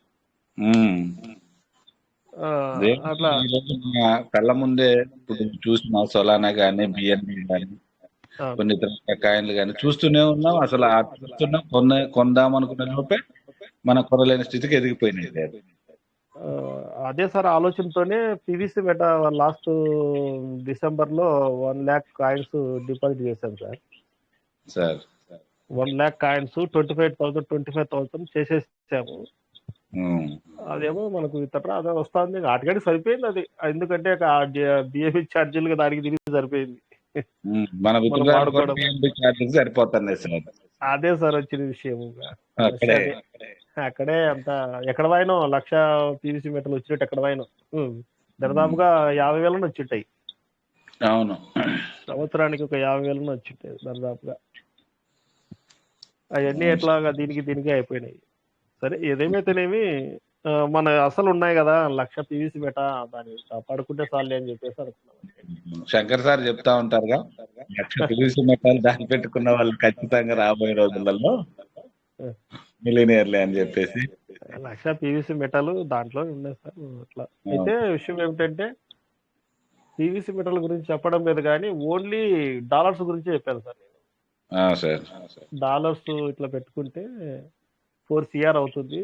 [SPEAKER 3] అట్లా
[SPEAKER 1] ఈ రోజు మా కళ్ళ ముందే ఇప్పుడు చూసిన సొలానా గానీ, బిఎన్బి గానీ, కొన్ని ఇతర కాయిన్లు గానీ చూస్తూనే ఉన్నాం. అసలు చూస్తున్నాం, కొందాం అనుకున్న లోపే మన కొనలేని స్థితికి ఎదిగిపోయినాయి సార్.
[SPEAKER 3] అదే సార్ ఆలోచనతోనే పివిసి మెటా లాస్ట్ డిసెంబర్ లో 1 lakh కాయిన్స్ డిపాజిట్ చేశాను సార్.
[SPEAKER 1] సార్
[SPEAKER 3] 1 lakh కాయిన్స్ 25,000 చేసేసాము. అదేమో మనకు ఇతర అదే వస్తుంది, వాటికంటే సరిపోయింది అది. ఎందుకంటే బిఏపి ఛార్జీలు దానికి తిరిగి సరిపోయింది.
[SPEAKER 1] మన
[SPEAKER 3] మనం వాడుకోవడం
[SPEAKER 1] సరిపోతున్నాయి సార్.
[SPEAKER 3] అదే సార్ వచ్చిన విషయం.
[SPEAKER 1] అక్కడే
[SPEAKER 3] అక్కడే అంత ఎక్కడ వాయినో 1,00,000 పీవీసీ మెటల్ వచ్చినట్టు ఎక్కడ వాయినో దాదాపుగా 50,000 వచ్చింటాయి.
[SPEAKER 1] అవును,
[SPEAKER 3] సంవత్సరానికి ఒక 50,000 వచ్చింటాయి దాదాపుగా. అవన్నీ ఎట్లాగా దీనికి అయిపోయినాయి. సరే ఏదేమైతేనేమి మన అసలు ఉన్నాయి కదా 1,00,000 పీవీసీ మెట, దాన్ని కాపాడుకుంటే చాలే అని చెప్పేసి అనుకున్నాం.
[SPEAKER 1] శంకర్ సార్ చెప్తా ఉంటారుగా, 1,00,000 పివిసి మెటాలు దాచి పెట్టుకున్న వాళ్ళు ఖచ్చితంగా రాబోయే రోజులలో మిలినియర్లే అని చెప్పేసి.
[SPEAKER 3] 1,00,000 పీవీసీ మెటల్ దాంట్లో ఉన్నాయి సార్. అట్లా అయితే విషయం ఏమిటంటే పీవీసీ మెటల్ గురించి చెప్పడం లేదు కానీ ఓన్లీ డాలర్స్ గురించి చెప్పాను సార్ నేను. డాలర్స్ ఇట్లా పెట్టుకుంటే 4 CR అవుతుంది,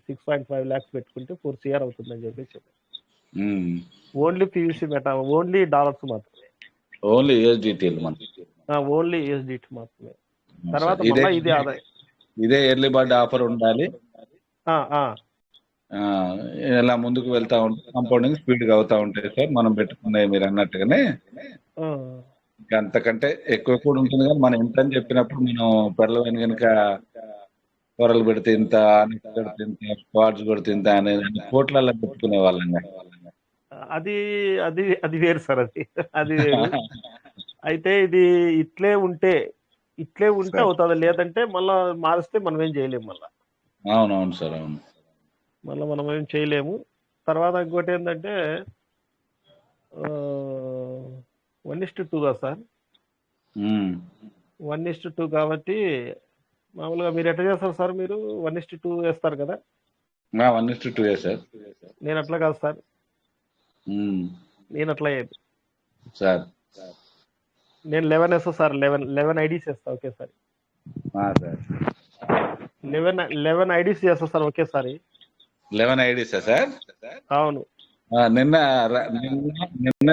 [SPEAKER 3] 6.5 lakhs పెట్టుకుంటే 4 CR అవుతుంది అని చెప్పేసి చెప్పాను. Only PVC meta, only dollars మాత్రమే,
[SPEAKER 1] ఓన్లీ యూఎస్డిటీలు
[SPEAKER 3] ఓన్లీ యూఎస్డిటీ మాత్రమే. తర్వాత మళ్ళీ ఇది ఆదాయం,
[SPEAKER 1] ఇదే ఎర్లీ బర్డ్ ఆఫర్ ఉండాలి. ఇలా ముందుకు వెళ్తా ఉంటే కాంపౌండింగ్ స్పీడ్ గా అవుతా ఉంటాయి సార్. మనం పెట్టుకున్నాయి మీరు అన్నట్టుగానే అంతకంటే ఎక్కువ కూడా ఉంటుంది. కానీ మనం ఇంత అని చెప్పినప్పుడు మనం పెరలవైన కనుక కూరలు పెడితే ఇంత, పెడితే ఇంత, స్క్వాడ్స్ పెడితే ఇంత అనేది కోట్లలో పెట్టుకునే వాళ్ళంగా.
[SPEAKER 3] అది అది అది వేరు సార్, అది వేరు. అయితే ఇది ఇట్లే ఉంటే అవుతుంది, లేదంటే మళ్ళా మారిస్తే మనం ఏం చేయలేము మళ్ళా.
[SPEAKER 1] అవునవును సార్, అవును.
[SPEAKER 3] మళ్ళీ మనం ఏం చేయలేము. తర్వాత ఇంకోటి ఏంటంటే 1:2 కదా సార్. 1:2 కాబట్టి మామూలుగా మీరు ఎట్లా చేస్తారు సార్? మీరు 1:2 వేస్తారు కదా?
[SPEAKER 1] 1:2 సార్.
[SPEAKER 3] నేను అట్లా కాదు సార్, నేను అట్లా అయ్యేది
[SPEAKER 1] సార్.
[SPEAKER 3] నేను 11 వేస్తా సార్, 11 ఐడీస్ వేస్తా ఒకేసారి. 11 ఐడీస్ చేస్తా సార్ ఒకేసారి.
[SPEAKER 1] 11 ఐడీస్ సార్?
[SPEAKER 3] అవును.
[SPEAKER 1] నిన్న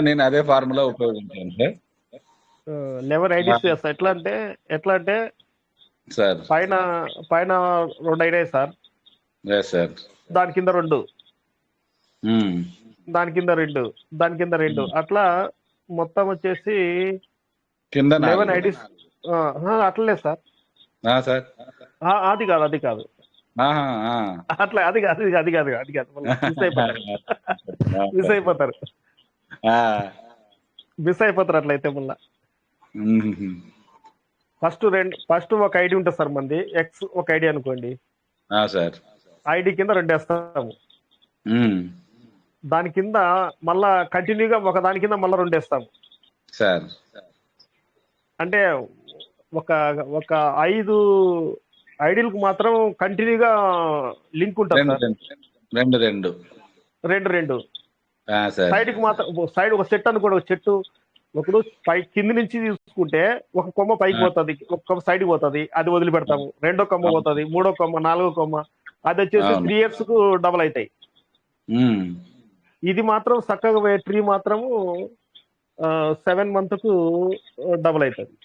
[SPEAKER 1] నేను అదే ఫార్ములా ఉపయోగించాను సార్.
[SPEAKER 3] 11 ఐడీస్ చేస్తా. ఎట్లా అంటే సార్ పైన 2 అయినాయి సార్, దాని కింద 2, దాని కింద 2, దాని కింద 2, అట్లా మొత్తం వచ్చేసి 11 ఐడీస్. అట్లనే సార్. అది కాదు అట్లా, అది కాదు మిస్ అయిపోతారు అట్లయితే. మళ్ళా ఫస్ట్ ఒక ఐడి ఉంటుంది సార్, మంది ఎక్స్ ఒక ఐడి అనుకోండి
[SPEAKER 1] సార్.
[SPEAKER 3] ఐడి కింద 2 వేస్తాము, దాని కింద మళ్ళా కంటిన్యూగా ఒక దాని కింద మళ్ళీ 2 వేస్తాము
[SPEAKER 1] సార్. అంటే
[SPEAKER 3] ఒక 5 ఐడీలకు మాత్రం కంటిన్యూగా లింక్ ఉంటుంది సార్. 2 సైడ్ కి మాత్రం, సైడ్ ఒక సెట్ అనుకోండి, ఒక చెట్టు ఒకడు కింది నుంచి తీసుకుంటే ఒక కొమ్మ పైకి పోతుంది, ఒక కొమ్మ సైడ్ పోతుంది, అది వదిలిపెడతాము. 2వ కొమ్మ పోతుంది, 3వ కొమ్మ, 4వ కొమ్మ, అది వచ్చేసి 3 years కు డబల్ అవుతాయి. ఇది మాత్రం చక్కగా ట్రీ మాత్రము 7 months కు డబల్ అవుతుంది.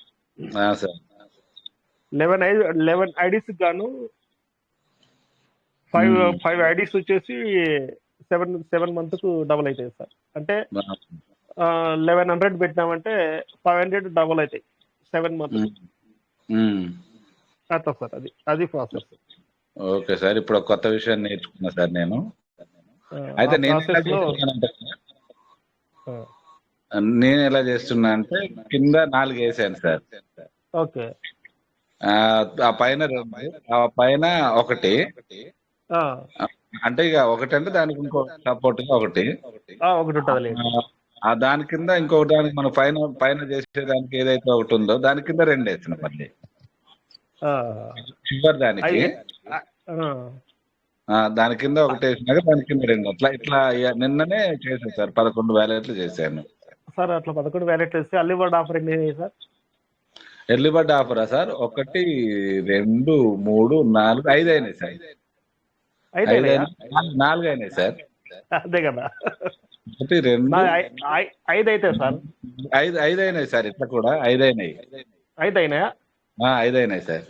[SPEAKER 3] 11 ఐడీస్ గాను 5 ఐడీస్ వచ్చేసి 7 months కు డబల్ అవుతాయి సార్. అంటే 1100 పెట్టినామంటే 500 డబల్ అవుతాయి 7 months. అట్లా సార్, అది ప్రాసెస్.
[SPEAKER 1] ఓకే సార్, ఇప్పుడు ఒక కొత్త విషయం నేర్చుకున్నా సార్ నేను.
[SPEAKER 3] ఆ
[SPEAKER 1] అయితే నేను ఎలా
[SPEAKER 3] ప్రాసెస్ లో
[SPEAKER 1] చేస్తున్నానంటే
[SPEAKER 3] ఆ,
[SPEAKER 1] నేను ఎలా చేస్తున్నా అంటే కింద 4 వేసాను సార్.
[SPEAKER 3] ఓకే.
[SPEAKER 1] ఆ ఆ పైన 2, ఆ పైన 1.
[SPEAKER 3] ఆ,
[SPEAKER 1] అంటే ఇక ఒకటంటే దానికి ఇంకో సపోర్ట్ గా ఒకటి.
[SPEAKER 3] ఒకటి ఉంటుంది లేండి.
[SPEAKER 1] ఆ దాని కింద ఇంకొక దానికి మనం పైన పైన చేసేదానికి ఏదైతే ఒకటి ఉందో దాని కింద 2 వేసిన మళ్ళీ
[SPEAKER 3] ఆ,
[SPEAKER 1] చివరి దానికి.
[SPEAKER 3] అయి- ఆ,
[SPEAKER 1] దాని కింద ఒకటి వేసినాక దాని కింద 2 అట్లా ఇట్లా నిన్ననే చేశాను సార్, 11 వ్యాలెట్లు చేశాను.
[SPEAKER 3] సార్ అట్లా 11 వ్యాలెట్ వేస్తే అల్లి వర్డ్ ఆఫర్ ఎన్ని అయ్యాయి సార్?
[SPEAKER 1] ఎర్లీ బర్డ్ ఆఫరా సార్? 1, 2, 3, 4, 5 అయినాయి సార్. 5
[SPEAKER 3] అయినాయా?
[SPEAKER 1] అయినాయి, 4 అయినాయి సార్.
[SPEAKER 3] అదే కదా.
[SPEAKER 1] 1, 2,
[SPEAKER 3] నా 5 అయితే సార్,
[SPEAKER 1] 5 అయినాయి సార్. ఇట్లా కూడా 5 అయినాయి.
[SPEAKER 3] 5 అయినాయా?
[SPEAKER 1] 5 అయినాయి సార్.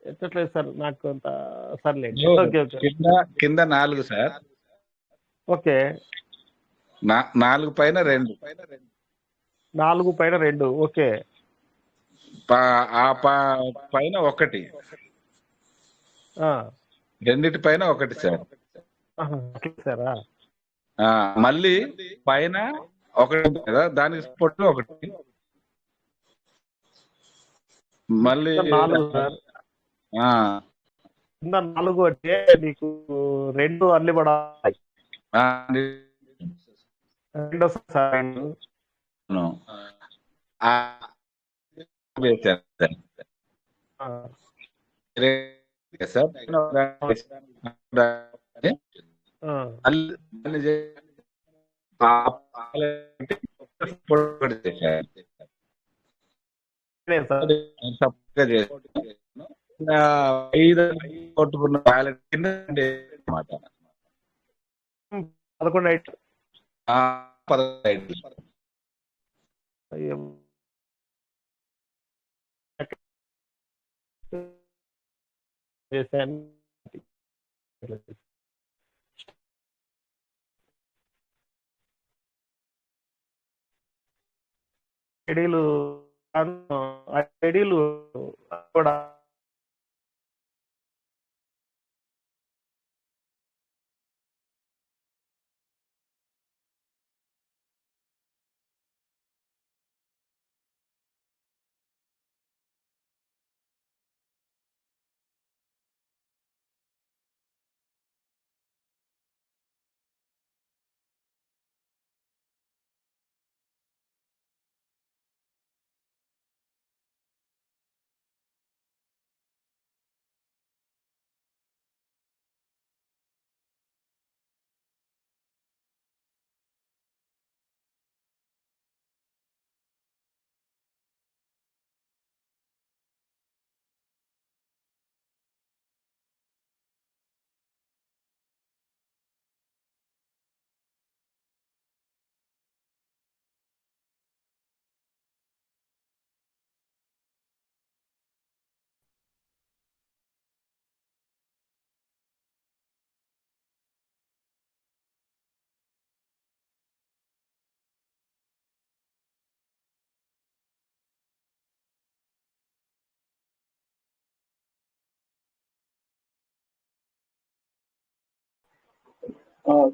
[SPEAKER 3] ఎట్లట్లేదు సార్, నాకు అంత సర్లేండి.
[SPEAKER 1] ఇప్పుడు
[SPEAKER 3] ఓకే ఓకే
[SPEAKER 1] కింద కింద 4 సార్.
[SPEAKER 3] ఓకే.
[SPEAKER 1] 4 పైన 2.
[SPEAKER 3] 4 పైన 2. ఓకే.
[SPEAKER 1] పైన 1,
[SPEAKER 3] ఆ,
[SPEAKER 1] రెండిటి పైన 1 సార్.
[SPEAKER 3] అట్లా సారా?
[SPEAKER 1] మళ్ళీ పైన 1 ఉంది కదా, దానికి సపోర్ట్ 1. మళ్ళీ
[SPEAKER 3] 4 సార్.
[SPEAKER 1] ఆ,
[SPEAKER 3] కింద 4 అంటే నీకు 2 అల్లి పడాలి.
[SPEAKER 1] ఆ,
[SPEAKER 3] 2 వస్తుంది సార్. 2.
[SPEAKER 1] అవును. ఆ, వేశాను సార్.
[SPEAKER 3] ఆ,
[SPEAKER 1] సార్
[SPEAKER 3] ఆ,
[SPEAKER 1] మళ్ళీ మళ్ళీ support చేశాను.
[SPEAKER 3] అదే సార్.
[SPEAKER 1] support గా చేశాను. 5 కొట్టుకున్న వ్యాలెట్ కింద అన్నమాట.
[SPEAKER 3] 11 అయితే
[SPEAKER 1] 15.
[SPEAKER 3] అయ్యో. చేశాను. ఐడీలు ఐడీలు కూడా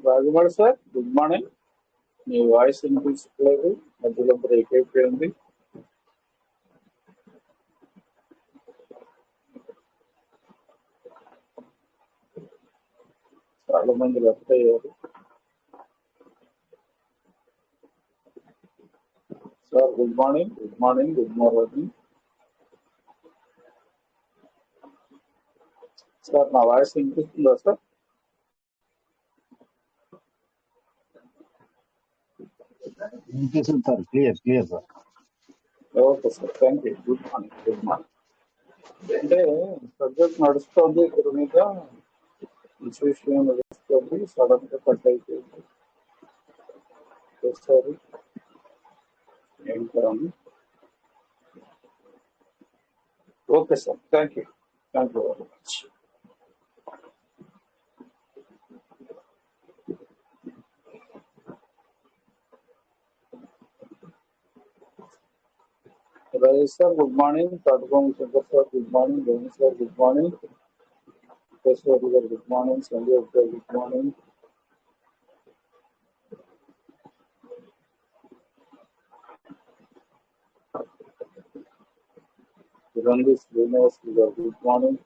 [SPEAKER 2] రాజుగారు సార్, గుడ్ మార్నింగ్. మీ వాయిస్ వినిపించట్లేదు, మధ్యలో బ్రేక్ అయిపోయింది. చాలా మంది లెఫ్ట్ అయ్యారు. Sir good morning, good morning, good morning. Sir నా వాయిస్ వినిపిస్తుందా సార్?
[SPEAKER 4] వినిపిస్తుంది sir, clear sir.
[SPEAKER 2] Okay sir, thank you. Good morning, good morning. అంటే సబ్జెక్ట్ నడుస్తుంది, ఇక్కడ మీద విషయం నడుస్తుంది, సడన్ గా కట్ అయిపోయింది. సారీ ఏంటా. Okay sir, thank you very much. Rajesh sir, good morning. Tatgam Shankar sir, good morning. Devin sir, good morning. Keshwar sir, good morning. Sanjay sir, good morning. Randy Srinivas, good morning.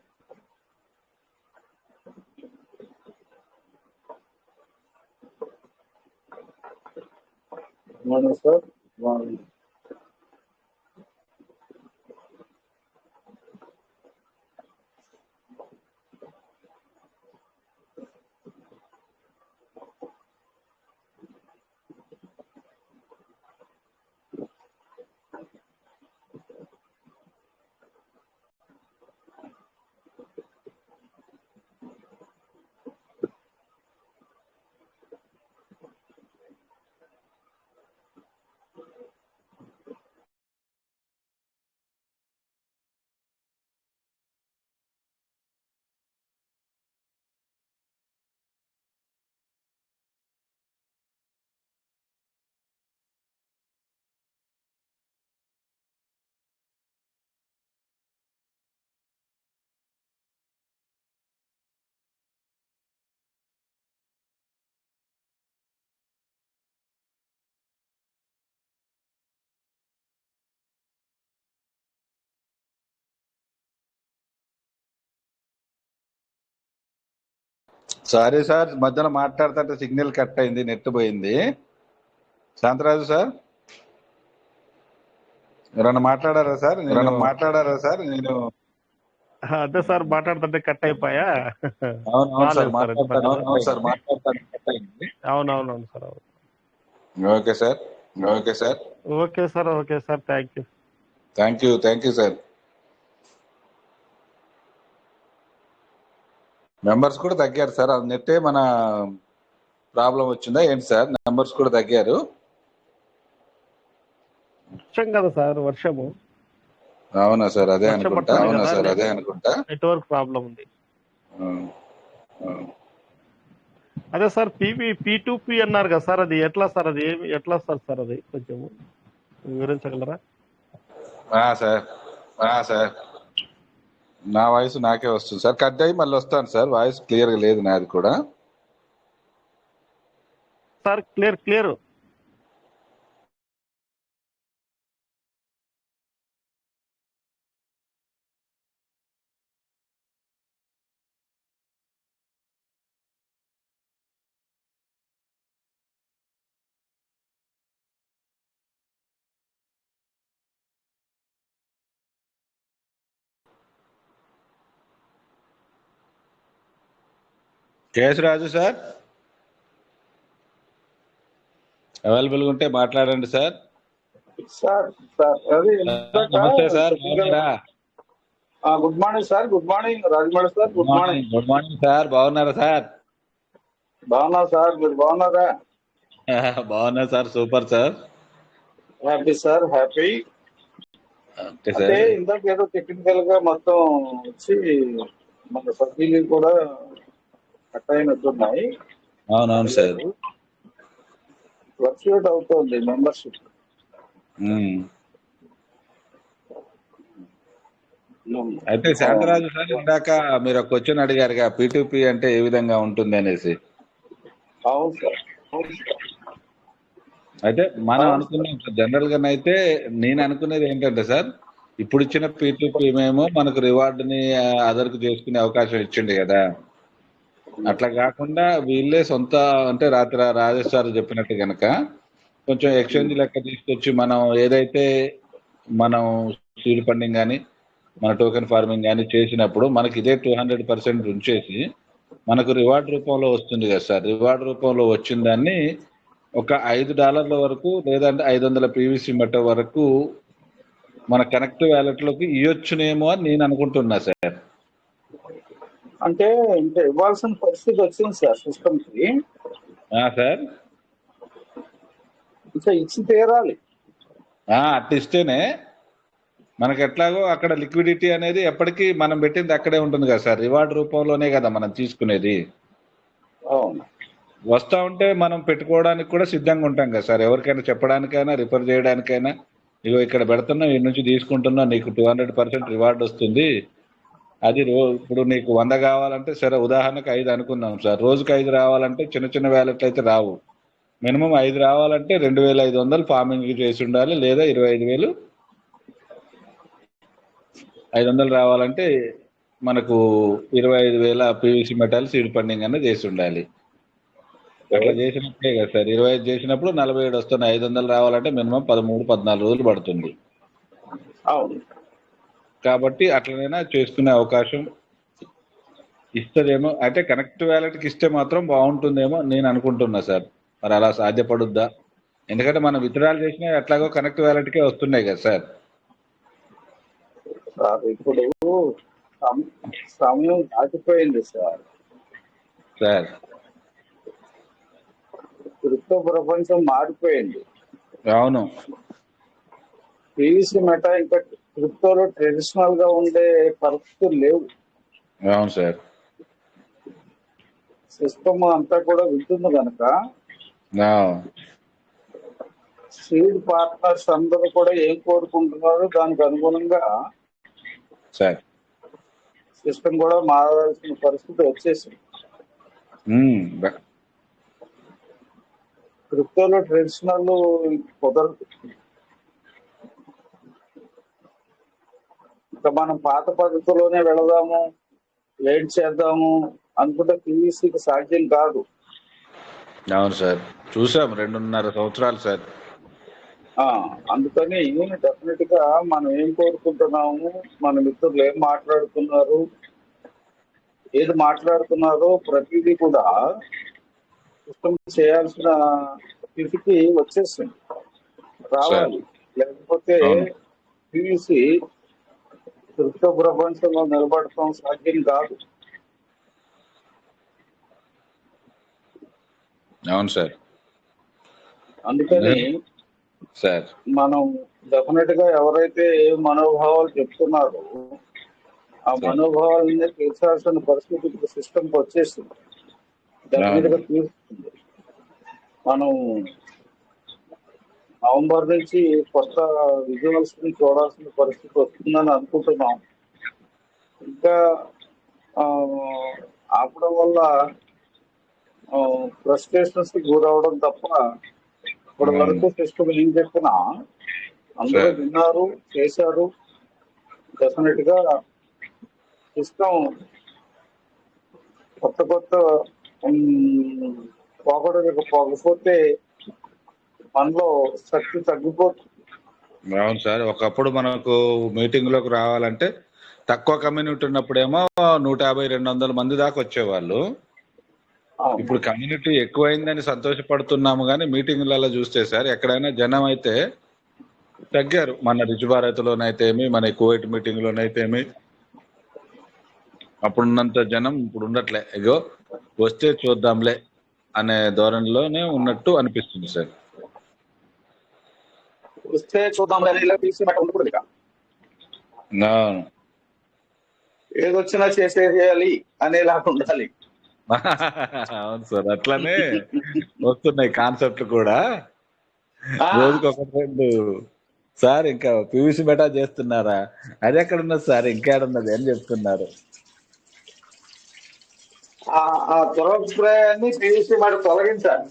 [SPEAKER 2] Good morning, sir. Good morning.
[SPEAKER 1] Sorry sir, మధ్యలో మాట్లాడుతుంటే సిగ్నల్ కట్ అయింది, నెట్ పోయింది. శాంతరాజు సార్ ఎవరన్నా మాట్లాడారా సార్? నేను
[SPEAKER 3] అదే సార్ మాట్లాడుతుంటే కట్ అయిపోయా.
[SPEAKER 1] అవును సార్
[SPEAKER 3] రాలేదు సార్
[SPEAKER 1] మాట్లాడతాను కట్ అయింది.
[SPEAKER 3] అవునవునవును సార్. అవును.
[SPEAKER 1] Okay sir.
[SPEAKER 3] Okay sir.
[SPEAKER 1] Thank you sir. Members కూడా తగ్గారు సార్. అది నెట్టే మన ప్రాబ్లం వచ్చిందా ఏంటి సార్? మెంబర్స్ కూడా తగ్గారు.
[SPEAKER 3] వర్షం కదా సార్, వర్షము.
[SPEAKER 1] అవునా సార్? అదే
[SPEAKER 3] వర్షం
[SPEAKER 1] అనుకుంటా.
[SPEAKER 3] పడుతుంది కదా, నెట్వర్క్ ప్రాబ్లం ఉంది. అదే సార్ P2P అన్నారు కదా సార్, అది ఎట్లా సార్? అది ఎట్లా సార్ అది కొంచెం వివరించగలరా?
[SPEAKER 1] సార్ నా వాయిస్ నాకే వస్తుంది సార్. కట్ అయ్యి మళ్ళీ వస్తాను సార్. వాయిస్ క్లియర్ గా లేదు నాది కూడా.
[SPEAKER 3] Sir clear.
[SPEAKER 1] Kesaraju sir available ఉంటే మాట్లాడండి సార్.
[SPEAKER 2] సార్ అది
[SPEAKER 1] నమస్తే sir.
[SPEAKER 2] Good morning sir. Good morning Rajamouli sir. Good morning.
[SPEAKER 1] Good morning sir. బాగున్నారా సార్?
[SPEAKER 2] బాగున్నా సార్, మీరు బాగున్నారా?
[SPEAKER 1] బాగున్నా sir. Super sir.
[SPEAKER 2] Happy sir, happy. అంటే ఇందాక ఏదో టెక్నికల్ గా మొత్తం వచ్చి మన సభ్యులు కూడా కట్ అయినట్టున్నాయి.
[SPEAKER 1] అవునవును సార్.
[SPEAKER 2] ఫ్లక్చుయేట్ అవుతుంది మెంబర్షిప్.
[SPEAKER 1] అయితే శాంతరాజు సార్, ఇందాక మీరు ఒక క్వశ్చన్ అడిగారుగా, P2P అంటే ఏ విధంగా ఉంటుంది అనేసి.
[SPEAKER 2] అవును సార్.
[SPEAKER 1] అయితే మనం అనుకున్నాం జనరల్ గా అయితే, నేను అనుకునేది ఏంటంటే సార్, ఇప్పుడు ఇచ్చిన P2P మేము మనకు రివార్డుని అదర్కు చేసుకునే అవకాశం ఇచ్చింది కదా. అట్లా కాకుండా వీళ్ళే సొంత, అంటే రాత్రి రాజేష్ సార్ చెప్పినట్టు కనుక కొంచెం ఎక్స్చేంజ్ లెక్క తీసుకొచ్చి మనం ఏదైతే మనం సీడ్ ఫండింగ్ కానీ మన టోకెన్ ఫార్మింగ్ కానీ చేసినప్పుడు మనకి ఇదే 200% ఉంచేసి మనకు రివార్డ్ రూపంలో వస్తుంది కదా సార్. రివార్డ్ రూపంలో వచ్చిన దాన్ని ఒక $5 వరకు, లేదంటే 500 PVC మెటో వరకు మన కనెక్ట్ వ్యాలెట్ లోకి ఇవ్వచ్చునేమో అని నేను అనుకుంటున్నా సార్.
[SPEAKER 2] అంటే ఇంకా ఇవ్వాల్సిన పరిస్థితి వచ్చింది సార్ సిస్టమ్ కి.
[SPEAKER 1] సార్
[SPEAKER 2] ఇంకా ఇచ్చి తీరాలి.
[SPEAKER 1] అట్లా ఇస్తేనే మనకి ఎట్లాగో అక్కడ లిక్విడిటీ అనేది ఎప్పటికీ మనం పెట్టింది అక్కడే ఉంటుంది కదా సార్. రివార్డ్ రూపంలోనే కదా మనం తీసుకునేది.
[SPEAKER 2] అవును.
[SPEAKER 1] వస్తా ఉంటే మనం పెట్టుకోవడానికి కూడా సిద్ధంగా ఉంటాం కదా సార్. ఎవరికైనా చెప్పడానికైనా, రిఫర్ చేయడానికైనా ఇగో ఇక్కడ పెడుతున్నా, ఈ నుంచి తీసుకుంటున్నా, నీకు 200% రివార్డ్ వస్తుంది. అది ఇప్పుడు నీకు 100 కావాలంటే సరే, ఉదాహరణకు 5 అనుకుందాం సార్. రోజుకి 5 రావాలంటే చిన్న చిన్న వ్యాలెట్లు అయితే రావు. మినిమం 5 రావాలంటే 2500 ఫార్మింగ్ చేసి ఉండాలి, లేదా 25,500 రావాలంటే మనకు 25,000 పీవీసీ మెటల్ సీడ్ ఫండింగ్ అన్న చేసి ఉండాలి. అట్లా చేసినప్పుడే కదా సార్ 25 చేసినప్పుడు 47 వస్తున్నాయి. 500 రావాలంటే మినిమం 13-14 రోజులు పడుతుంది.
[SPEAKER 2] అవును.
[SPEAKER 1] కాబట్టి అట్లనైనా చేసుకునే అవకాశం ఇస్తుందేమో. అయితే కనెక్ట్ వ్యాలెట్కి ఇస్తే మాత్రం బాగుంటుందేమో నేను అనుకుంటున్నా సార్. మరి అలా సాధ్యపడుద్దా? ఎందుకంటే మనం విత్డ్రాల్ చేసినా ఎట్లాగో కనెక్ట్ వ్యాలెట్కే వస్తున్నాయి కదా సార్.
[SPEAKER 2] సార్ ఇప్పుడు సమయం దాటిపోయింది సార్.
[SPEAKER 1] సార్
[SPEAKER 2] క్రిప్టో ప్రపంచం మారిపోయింది.
[SPEAKER 1] అవును.
[SPEAKER 2] పీవీసీ మెటా ఇంకా క్రిప్టోలో ట్రెడిషనల్ గా ఉండే పరిస్థితులు లేవు.
[SPEAKER 1] అవును సార్.
[SPEAKER 2] సిస్టమ్ అంతా కూడా వింటుంది కనుక సీడ్ పార్ట్నర్స్ అందరూ కూడా ఏం కోరుకుంటున్నారో దానికి అనుగుణంగా
[SPEAKER 1] సార్
[SPEAKER 2] సిస్టమ్ కూడా మారాల్సిన పరిస్థితి వచ్చేసింది. క్రిప్టోలో ట్రెడిషనల్ కుదరదు. ఇంకా మనం పాత పద్ధతిలోనే వెళదాము, వెయిట్ చేద్దాము అనుకుంటే పీవీసీకి సాధ్యం కాదు.
[SPEAKER 1] అవును సార్, చూసాం 2.5 సంవత్సరాలు సార్.
[SPEAKER 2] అందుకని డెఫినెట్ గా మనం ఏం కోరుకుంటున్నాము, మన మిత్రులు ఏం మాట్లాడుతున్నారు, ఏది మాట్లాడుతున్నారో ప్రతిదీ కూడా సిస్టమ్ చేయాల్సిన స్థితికి వచ్చేసింది, రావాలి. లేకపోతే పీవీసీ క్రిప్టో ప్రపంచంలో నిలబడటం సాధ్యం కాదు.
[SPEAKER 1] అవును సార్.
[SPEAKER 2] అందుకని
[SPEAKER 1] సార్
[SPEAKER 2] మనం డెఫినెట్ గా ఎవరైతే ఏ మనోభావాలు చెప్తున్నారో ఆ మనోభావాలని తీర్చాల్సిన పరిస్థితి ఇప్పుడు సిస్టమ్కి వచ్చేసింది, డెఫినెట్ గా తీరుస్తుంది. మనం నవంబర్ నుంచి కొత్త విజువల్స్ ని చూడాల్సిన పరిస్థితి వస్తుందని అనుకుంటున్నాం. ఇంకా ఆపడం వల్ల ఫ్రస్ట్రేషన్స్ కి గురవడం తప్ప ఇప్పటి వరకు సిస్టమ్ ఏం చెప్పినా అందరూ విన్నారు, చేశారు. డెఫినెట్ గా సిస్టమ్ కొత్త పోకపోతే మనలో శక్తి తగ్గిపోతుంది.
[SPEAKER 1] అవును సార్. ఒకప్పుడు మనకు మీటింగ్ లోకి రావాలంటే తక్కువ కమ్యూనిటీ ఉన్నప్పుడేమో 150-200 మంది దాకా వచ్చేవాళ్ళు. ఇప్పుడు కమ్యూనిటీ ఎక్కువైందని సంతోషపడుతున్నాము, కానీ మీటింగ్లలో చూస్తే సార్ ఎక్కడైనా జనం అయితే తగ్గారు. మన రిచ్ భారత్లోనైతేమి, మన కువైట్ మీటింగ్ లోనైతేమి అప్పుడున్నంత జనం ఇప్పుడు ఉండట్లే. ఇగో వస్తే చూద్దాంలే అనే ధోరణిలోనే ఉన్నట్టు అనిపిస్తుంది సార్.
[SPEAKER 2] వస్తే చూద్దాం ఉండకూడదు, ఏదొచ్చినా చేసేయాలి అనేలాగా ఉండాలి.
[SPEAKER 1] అవును సార్, అట్లానే వస్తున్నాయి కాన్సెప్ట్ కూడా. రోజుకి 1-2 సార్ ఇంకా పీవీసీ మెటా చేస్తున్నారా, అది ఎక్కడున్నది సార్, ఇంకేడున్నది అని చెప్తున్నారు.
[SPEAKER 2] ఆ దురభిప్రాయాన్ని పీవీసీ మాట తొలగించాలి.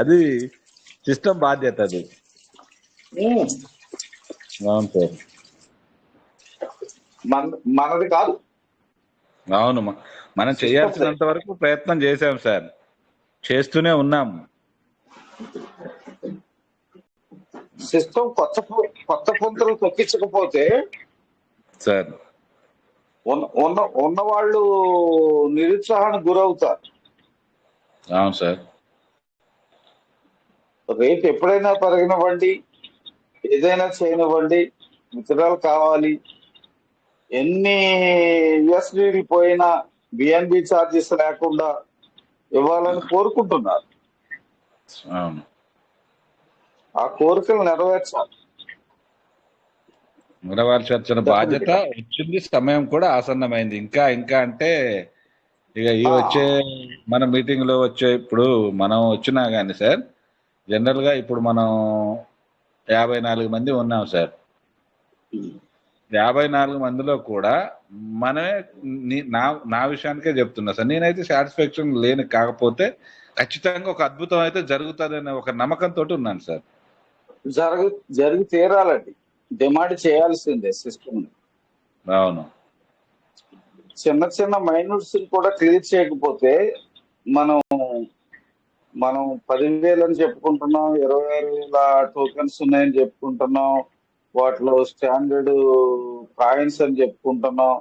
[SPEAKER 1] అది సిస్టమ్ బాధ్యత. అది అవును సార్,
[SPEAKER 2] మనది కాదు.
[SPEAKER 1] అవును, మనం చేయాల్సినంత వరకు ప్రయత్నం చేశాం సార్, చేస్తూనే ఉన్నాం.
[SPEAKER 2] సిస్టమ్ కొత్త పుంతలు తొక్కించకపోతే
[SPEAKER 1] సార్
[SPEAKER 2] ఉన్నవాళ్ళు నిరుత్సాహానికి గురవుతారు.
[SPEAKER 1] అవును సార్.
[SPEAKER 2] రేట్ ఎప్పుడైనా పెరగనివ్వండి, ఏదైనా చేయనివ్వండి, విత్డ్రాల్ కావాలి, ఎన్ని యూఎస్డీలు పోయినా బిఎన్బి ఛార్జెస్ లేకుండా ఇవ్వాలని కోరుకుంటున్నారు.
[SPEAKER 1] అవును,
[SPEAKER 2] ఆ కోరికలు
[SPEAKER 1] నెరవేర్చాల్సిన బాధ్యత వచ్చింది, సమయం కూడా ఆసన్నమైంది. ఇంకా అంటే ఇక ఈ వచ్చే మన మీటింగ్ లో వచ్చే, ఇప్పుడు మనం వచ్చినా గానీ సార్ జనరల్ గా ఇప్పుడు మనం 54 మంది ఉన్నాం సార్. 54 మందిలో కూడా మనమే నా విషయానికే చెప్తున్నా సార్, నేనైతే సాటిస్ఫాక్షన్ లేని, కాకపోతే ఖచ్చితంగా ఒక అద్భుతం అయితే జరుగుతుందనే ఒక నమ్మకంతో ఉన్నాను సార్.
[SPEAKER 2] జరిగి తీరాలండి, డిమాండ్ చేయాల్సిందే సిస్టమ్.
[SPEAKER 1] అవును,
[SPEAKER 2] చిన్న చిన్న మైనూట్స్ కూడా క్లియర్ చేయకపోతే మనం 10,000 అని చెప్పుకుంటున్నాం, 26,000 టోకెన్స్ ఉన్నాయని చెప్పుకుంటున్నాం, వాటిలో స్టాండర్డ్ కాయిన్స్ అని చెప్పుకుంటున్నాం,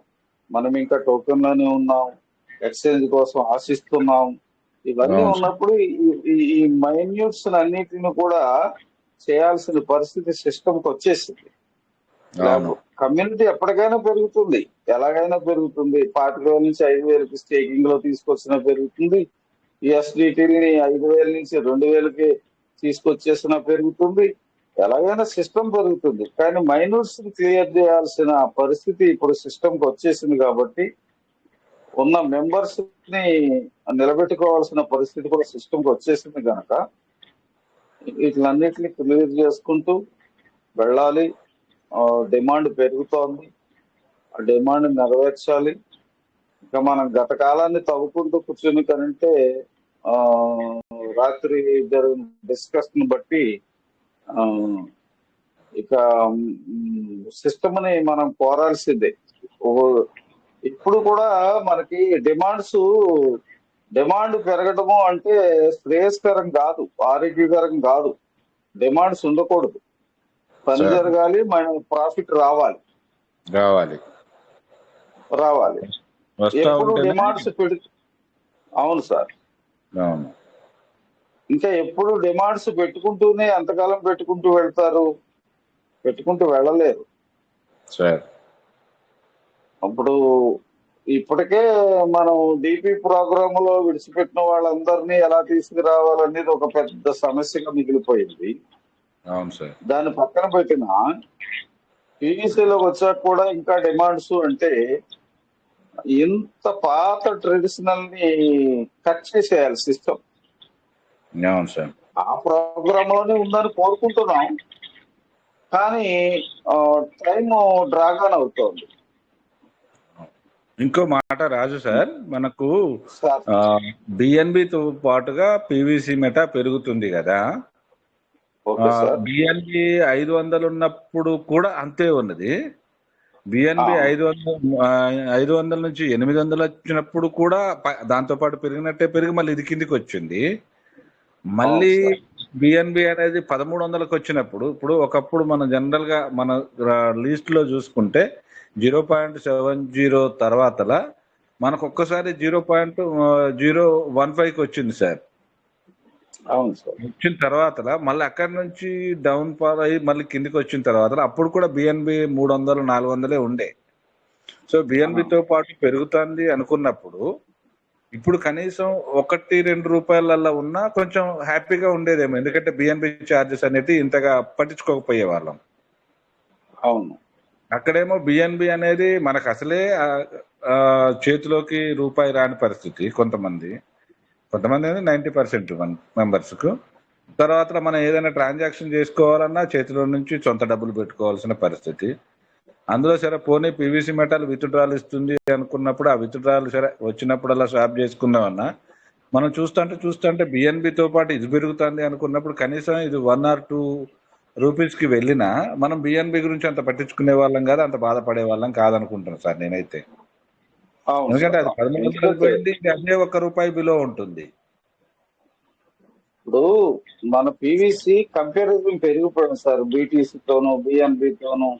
[SPEAKER 2] మనం ఇంకా టోకెన్ లోనే ఉన్నాం, ఎక్స్చేంజ్ కోసం ఆశిస్తున్నాం. ఇవన్నీ
[SPEAKER 1] అవును సార్.
[SPEAKER 2] ఉన్నప్పుడు ఈ మైన్యూట్స్ అన్నిటిని కూడా చేయాల్సిన పరిస్థితి సిస్టమ్కి వచ్చేసింది.
[SPEAKER 1] అవును,
[SPEAKER 2] కమ్యూనిటీ ఎప్పటికైనా పెరుగుతుంది, ఎలాగైనా పెరుగుతుంది. 25,000 నుంచి 5,000కి స్టేకింగ్ లో తీసుకొచ్చినా పెరుగుతుంది, యుఎస్డిటీని 5,000 నుంచి 2,000కి తీసుకొచ్చేసినా పెరుగుతుంది. ఎలాగైనా సిస్టమ్ పెరుగుతుంది. కానీ మైనూట్స్ క్లియర్ చేయాల్సిన పరిస్థితి ఇప్పుడు సిస్టమ్కి వచ్చేసింది. కాబట్టి ఉన్న మెంబర్స్ ని నిలబెట్టుకోవాల్సిన పరిస్థితి కూడా సిస్టమ్కి వచ్చేసింది కనుక వీటిలన్నిటిని క్లియర్ చేసుకుంటూ వెళ్ళాలి. డిమాండ్ పెరుగుతోంది, ఆ డిమాండ్ నెరవేర్చాలి. ఇంకా మనం గత కాలాన్ని తవ్వుకుంటూ కూర్చొని కనంటే రాత్రి జరిగిన డిస్కషన్ బట్టి ఇక సిస్టమ్ ని మనం కోరాల్సిందే. ఇప్పుడు కూడా మనకి డిమాండ్ పెరగడము అంటే శ్రేయస్కరం కాదు, ఆరోగ్యకరం కాదు. డిమాండ్స్ ఉండకూడదు, పని
[SPEAKER 1] సార్.
[SPEAKER 2] జరగాలి, మన ప్రాఫిట్ రావాలి.
[SPEAKER 1] వస్తా
[SPEAKER 2] ఎప్పుడు
[SPEAKER 1] ఉంటేనే.
[SPEAKER 2] డిమాండ్స్ అవును సార్.
[SPEAKER 1] అవును,
[SPEAKER 2] ఇంకా ఎప్పుడు డిమాండ్స్ పెట్టుకుంటూనే ఎంతకాలం పెట్టుకుంటూ వెళ్ళలేరు
[SPEAKER 1] సార్.
[SPEAKER 2] అప్పుడు ఇప్పటికే మనం డిపి ప్రోగ్రామ్ లో విడిచిపెట్టిన వాళ్ళందరినీ ఎలా తీసుకురావాలనేది ఒక పెద్ద సమస్యగా మిగిలిపోయింది.
[SPEAKER 1] అవును సార్.
[SPEAKER 2] దాన్ని పక్కన పెట్టిన పీవీసీలోకి వచ్చాక కూడా ఇంకా డిమాండ్స్ అంటే ఇంత పాత ట్రెడిషనల్ ని కట్ చేసేయాలి సిస్టమ్.
[SPEAKER 1] అవును సార్.
[SPEAKER 2] ఆ ప్రోగ్రామ్ లోనే ఉందని కోరుకుంటున్నాం, కానీ టైం డ్రాగన్ అవుతోంది.
[SPEAKER 1] ఇంకో మాట రాజు సార్, మనకు
[SPEAKER 2] సార్
[SPEAKER 1] బిఎన్బితో పాటుగా పీవీసీ మెటా పెరుగుతుంది కదా.
[SPEAKER 2] Okay sir.
[SPEAKER 1] బిఎన్బి 500 ఉన్నప్పుడు కూడా అంతే ఉన్నది. బిఎన్బి 500 నుంచి 800 వచ్చినప్పుడు కూడా దాంతో పాటు పెరిగినట్టే పెరిగి మళ్ళీ ఇది కిందికి వచ్చింది. మళ్ళీ బిఎన్బి అనేది 1300కి వచ్చినప్పుడు, ఇప్పుడు ఒకప్పుడు మనం జనరల్ గా మన లిస్ట్ లో చూసుకుంటే 0.70 తర్వాత మనకు ఒక్కసారి 0.015కి వచ్చింది సార్.
[SPEAKER 2] అవును సార్.
[SPEAKER 1] వచ్చిన తర్వాత మళ్ళీ అక్కడి నుంచి డౌన్ ఫాల్ అయ్యి మళ్ళీ కిందికి వచ్చిన తర్వాత అప్పుడు కూడా బిఎన్బి 300-400 ఉండే. సో బిఎన్బితో పాటు పెరుగుతుంది అనుకున్నప్పుడు ఇప్పుడు కనీసం 1-2 రూపాయలల్లో ఉన్నా కొంచెం హ్యాపీగా ఉండేదేమో, ఎందుకంటే బిఎన్బి ఛార్జెస్ అనేది ఇంతగా పట్టించుకోకపోయే వాళ్ళం.
[SPEAKER 2] అవును.
[SPEAKER 1] అక్కడేమో బిఎన్బి అనేది మనకు అసలే చేతిలోకి రూపాయి రాని పరిస్థితి. కొంతమంది 90% మెంబర్స్కు. తర్వాత మనం ఏదైనా ట్రాన్సాక్షన్ చేసుకోవాలన్నా చేతిలో నుంచి సొంత డబ్బులు పెట్టుకోవాల్సిన పరిస్థితి. అందులో సరే పోనీ పీవీసీ మెటాల్ విత్డ్రాల్ ఇస్తుంది అనుకున్నప్పుడు ఆ విత్డ్రాల్ సరే వచ్చినప్పుడల్లా స్వాప్ చేసుకుందామన్నా మనం చూస్తుంటే బిఎన్బితో పాటు ఇది పెరుగుతుంది అనుకున్నప్పుడు కనీసం ఇది 1 or 2 రూపీస్కి వెళ్ళినా మనం బిఎన్బి గురించి అంత పట్టించుకునే వాళ్ళం కాదు, అంత బాధపడే వాళ్ళం కాదనుకుంటున్నాను సార్ నేనైతే. ఎందుకంటే అది 1300 పోయింది, అదే ₹1 బిలో ఉంటుంది.
[SPEAKER 2] ఇప్పుడు మన పీవీసీ కంపారిజన్ పెరిగిపోయింది సార్, బీటీసీతోను బిఎన్బితోను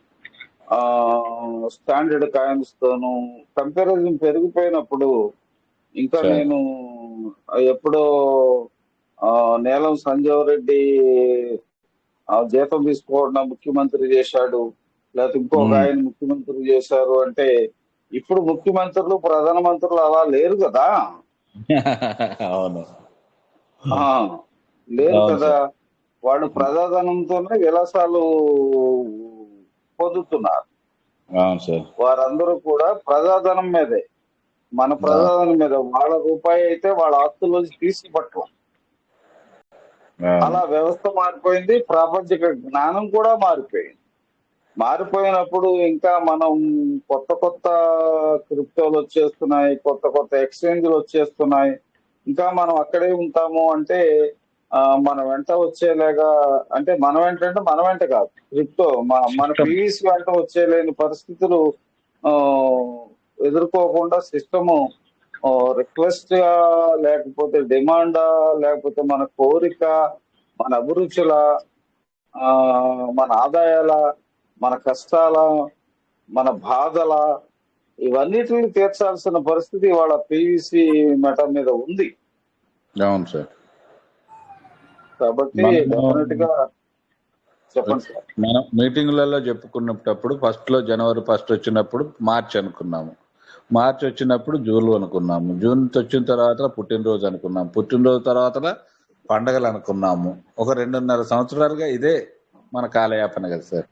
[SPEAKER 2] స్టాండర్డ్ కాయిన్స్ తోను కంపారిజన్ పెరిగిపోయినప్పుడు ఇంకా నేను ఎప్పుడో నీలం సంజీవ్ రెడ్డి జీతం తీసుకోవడం ముఖ్యమంత్రి చేశాడు, లేకపోతే ఇంకొక ఆయన ముఖ్యమంత్రి చేశారు అంటే ఇప్పుడు ముఖ్యమంత్రులు ప్రధానమంత్రులు అలా లేరు కదా.
[SPEAKER 1] అవును,
[SPEAKER 2] లేరు కదా. వాళ్ళు ప్రజాధనంతోనే విలాసాలు పొందుతున్నారు. వారందరూ కూడా ప్రజాధనం మీదే, మన ప్రజాధనం మీద. వాళ్ళ రూపాయి అయితే వాళ్ళ ఆస్తుల్లోంచి తీసి పట్టడం. అలా వ్యవస్థ మారిపోయింది, ప్రాపంచిక జ్ఞానం కూడా మారిపోయింది. మారిపోయినప్పుడు ఇంకా మనం కొత్త కొత్త క్రిప్టోలు వచ్చేస్తున్నాయి, కొత్త కొత్త ఎక్స్చేంజ్లు వచ్చేస్తున్నాయి. ఇంకా మనం అక్కడే ఉంటాము అంటే మన వెంట వచ్చేలాగా, అంటే మన వెంట అంటే మన వెంట కాదు, క్రిప్టో మన పీవీసీ వెంట వచ్చేలేని పరిస్థితులు ఆ, ఎదుర్కోకుండా సిస్టము రిక్వెస్ట్ లేకపోతే డిమాండా, లేకపోతే మన కోరిక, మన అభిరుచుల, ఆ మన ఆదాయాల, మన కష్టాల, మన బాధల, ఇవన్నిటిని తీర్చాల్సిన పరిస్థితి ఇవాళ పీవీసీ మెటా మీద ఉంది.
[SPEAKER 1] అవును సార్.
[SPEAKER 2] కాబట్టి డెఫినెట్ గా చెప్పండి సార్.
[SPEAKER 1] మనం మీటింగ్లలో చెప్పుకున్నప్పుడు ఫస్ట్ లో జనవరి 1 వచ్చినప్పుడు మార్చ్ అనుకున్నాము, మార్చ్ వచ్చినప్పుడు జూన్ అనుకున్నాము, జూన్ వచ్చిన తర్వాత పుట్టినరోజు అనుకున్నాము, పుట్టినరోజు తర్వాత పండగలు అనుకున్నాము. ఒక 2.5 సంవత్సరాలుగా ఇదే మన కాలయాపన కదా సార్.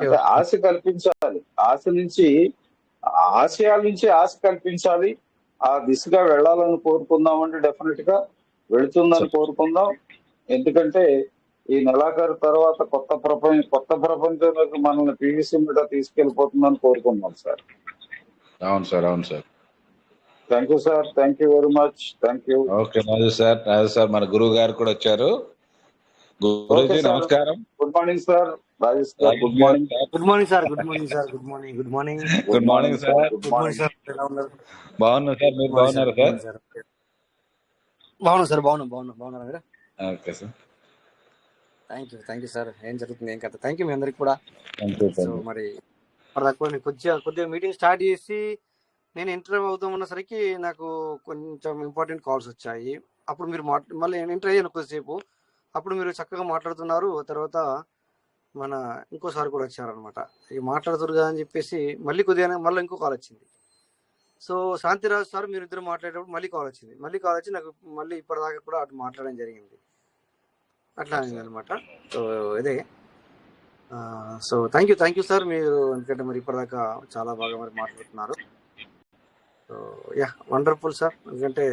[SPEAKER 2] అంటే ఆశ కల్పించాలి, ఆశయాల నుంచి ఆశ కల్పించాలి. ఆ దిశగా వెళ్ళాలని కోరుకుందామంటే డెఫినెట్ గా వెళుతుందని కోరుకుందాం. ఎందుకంటే ఈ నెలాఖరు తర్వాత కొత్త ప్రపంచంలోకి మనల్ని పీవీసీ మీద తీసుకెళ్లిపోతుందని కోరుకుందాం సార్.
[SPEAKER 1] అవును సార్, అవును sir.
[SPEAKER 2] Thank you sir, thank you very much, thank you.
[SPEAKER 1] Okay Raju sir, మన గురువు గారు కూడా వచ్చారు. గురుజీ నమస్కారం.
[SPEAKER 2] Good morning sir. Rajesh garu good morning.
[SPEAKER 5] Good morning sir. Good morning sir. Good morning. Good morning.
[SPEAKER 1] Good morning sir.
[SPEAKER 5] Good morning sir. ఎలా ఉన్నారు?
[SPEAKER 1] బాగున్నా సార్, మీరు బాగున్నారా సార్?
[SPEAKER 5] బాగున్నా సార్. బాగున్నారా మీరు?
[SPEAKER 1] Okay sir.
[SPEAKER 5] Thank you sir. ఏం జరుగుతుంది, ఏం కథ? థ్యాంక్ యూ మీ అందరికి కూడా. సో మరి కొద్దిగా మీటింగ్ స్టార్ట్ చేసి నేను ఇంటర్వ్యూ అవుతామన్నసరికి నాకు కొంచెం ఇంపార్టెంట్ కాల్స్ వచ్చాయి. అప్పుడు మీరు మళ్ళీ ఇంటర్వ్యూ అయ్యాను కొద్దిసేపు. అప్పుడు మీరు చక్కగా మాట్లాడుతున్నారు. తర్వాత మన ఇంకోసారి కూడా వచ్చారనమాట. ఇక మాట్లాడుతురు కదా అని చెప్పేసి మళ్ళీ ఇంకో కాల్ వచ్చింది. సో శాంతిరాజు సార్ మీరు ఇద్దరు మాట్లాడేటప్పుడు మళ్ళీ కాల్ వచ్చి నాకు మళ్ళీ ఇప్పటిదాకా కూడా అటు మాట్లాడడం జరిగింది. అట్లా అయింది అనమాట. సో ఇదే. So thank you sir. మీరు ఎందుకంటే మరి ఇప్పటిదాకా చాలా బాగా మరి మాట్లాడుతున్నారు. So wonderful sir. ఎందుకంటే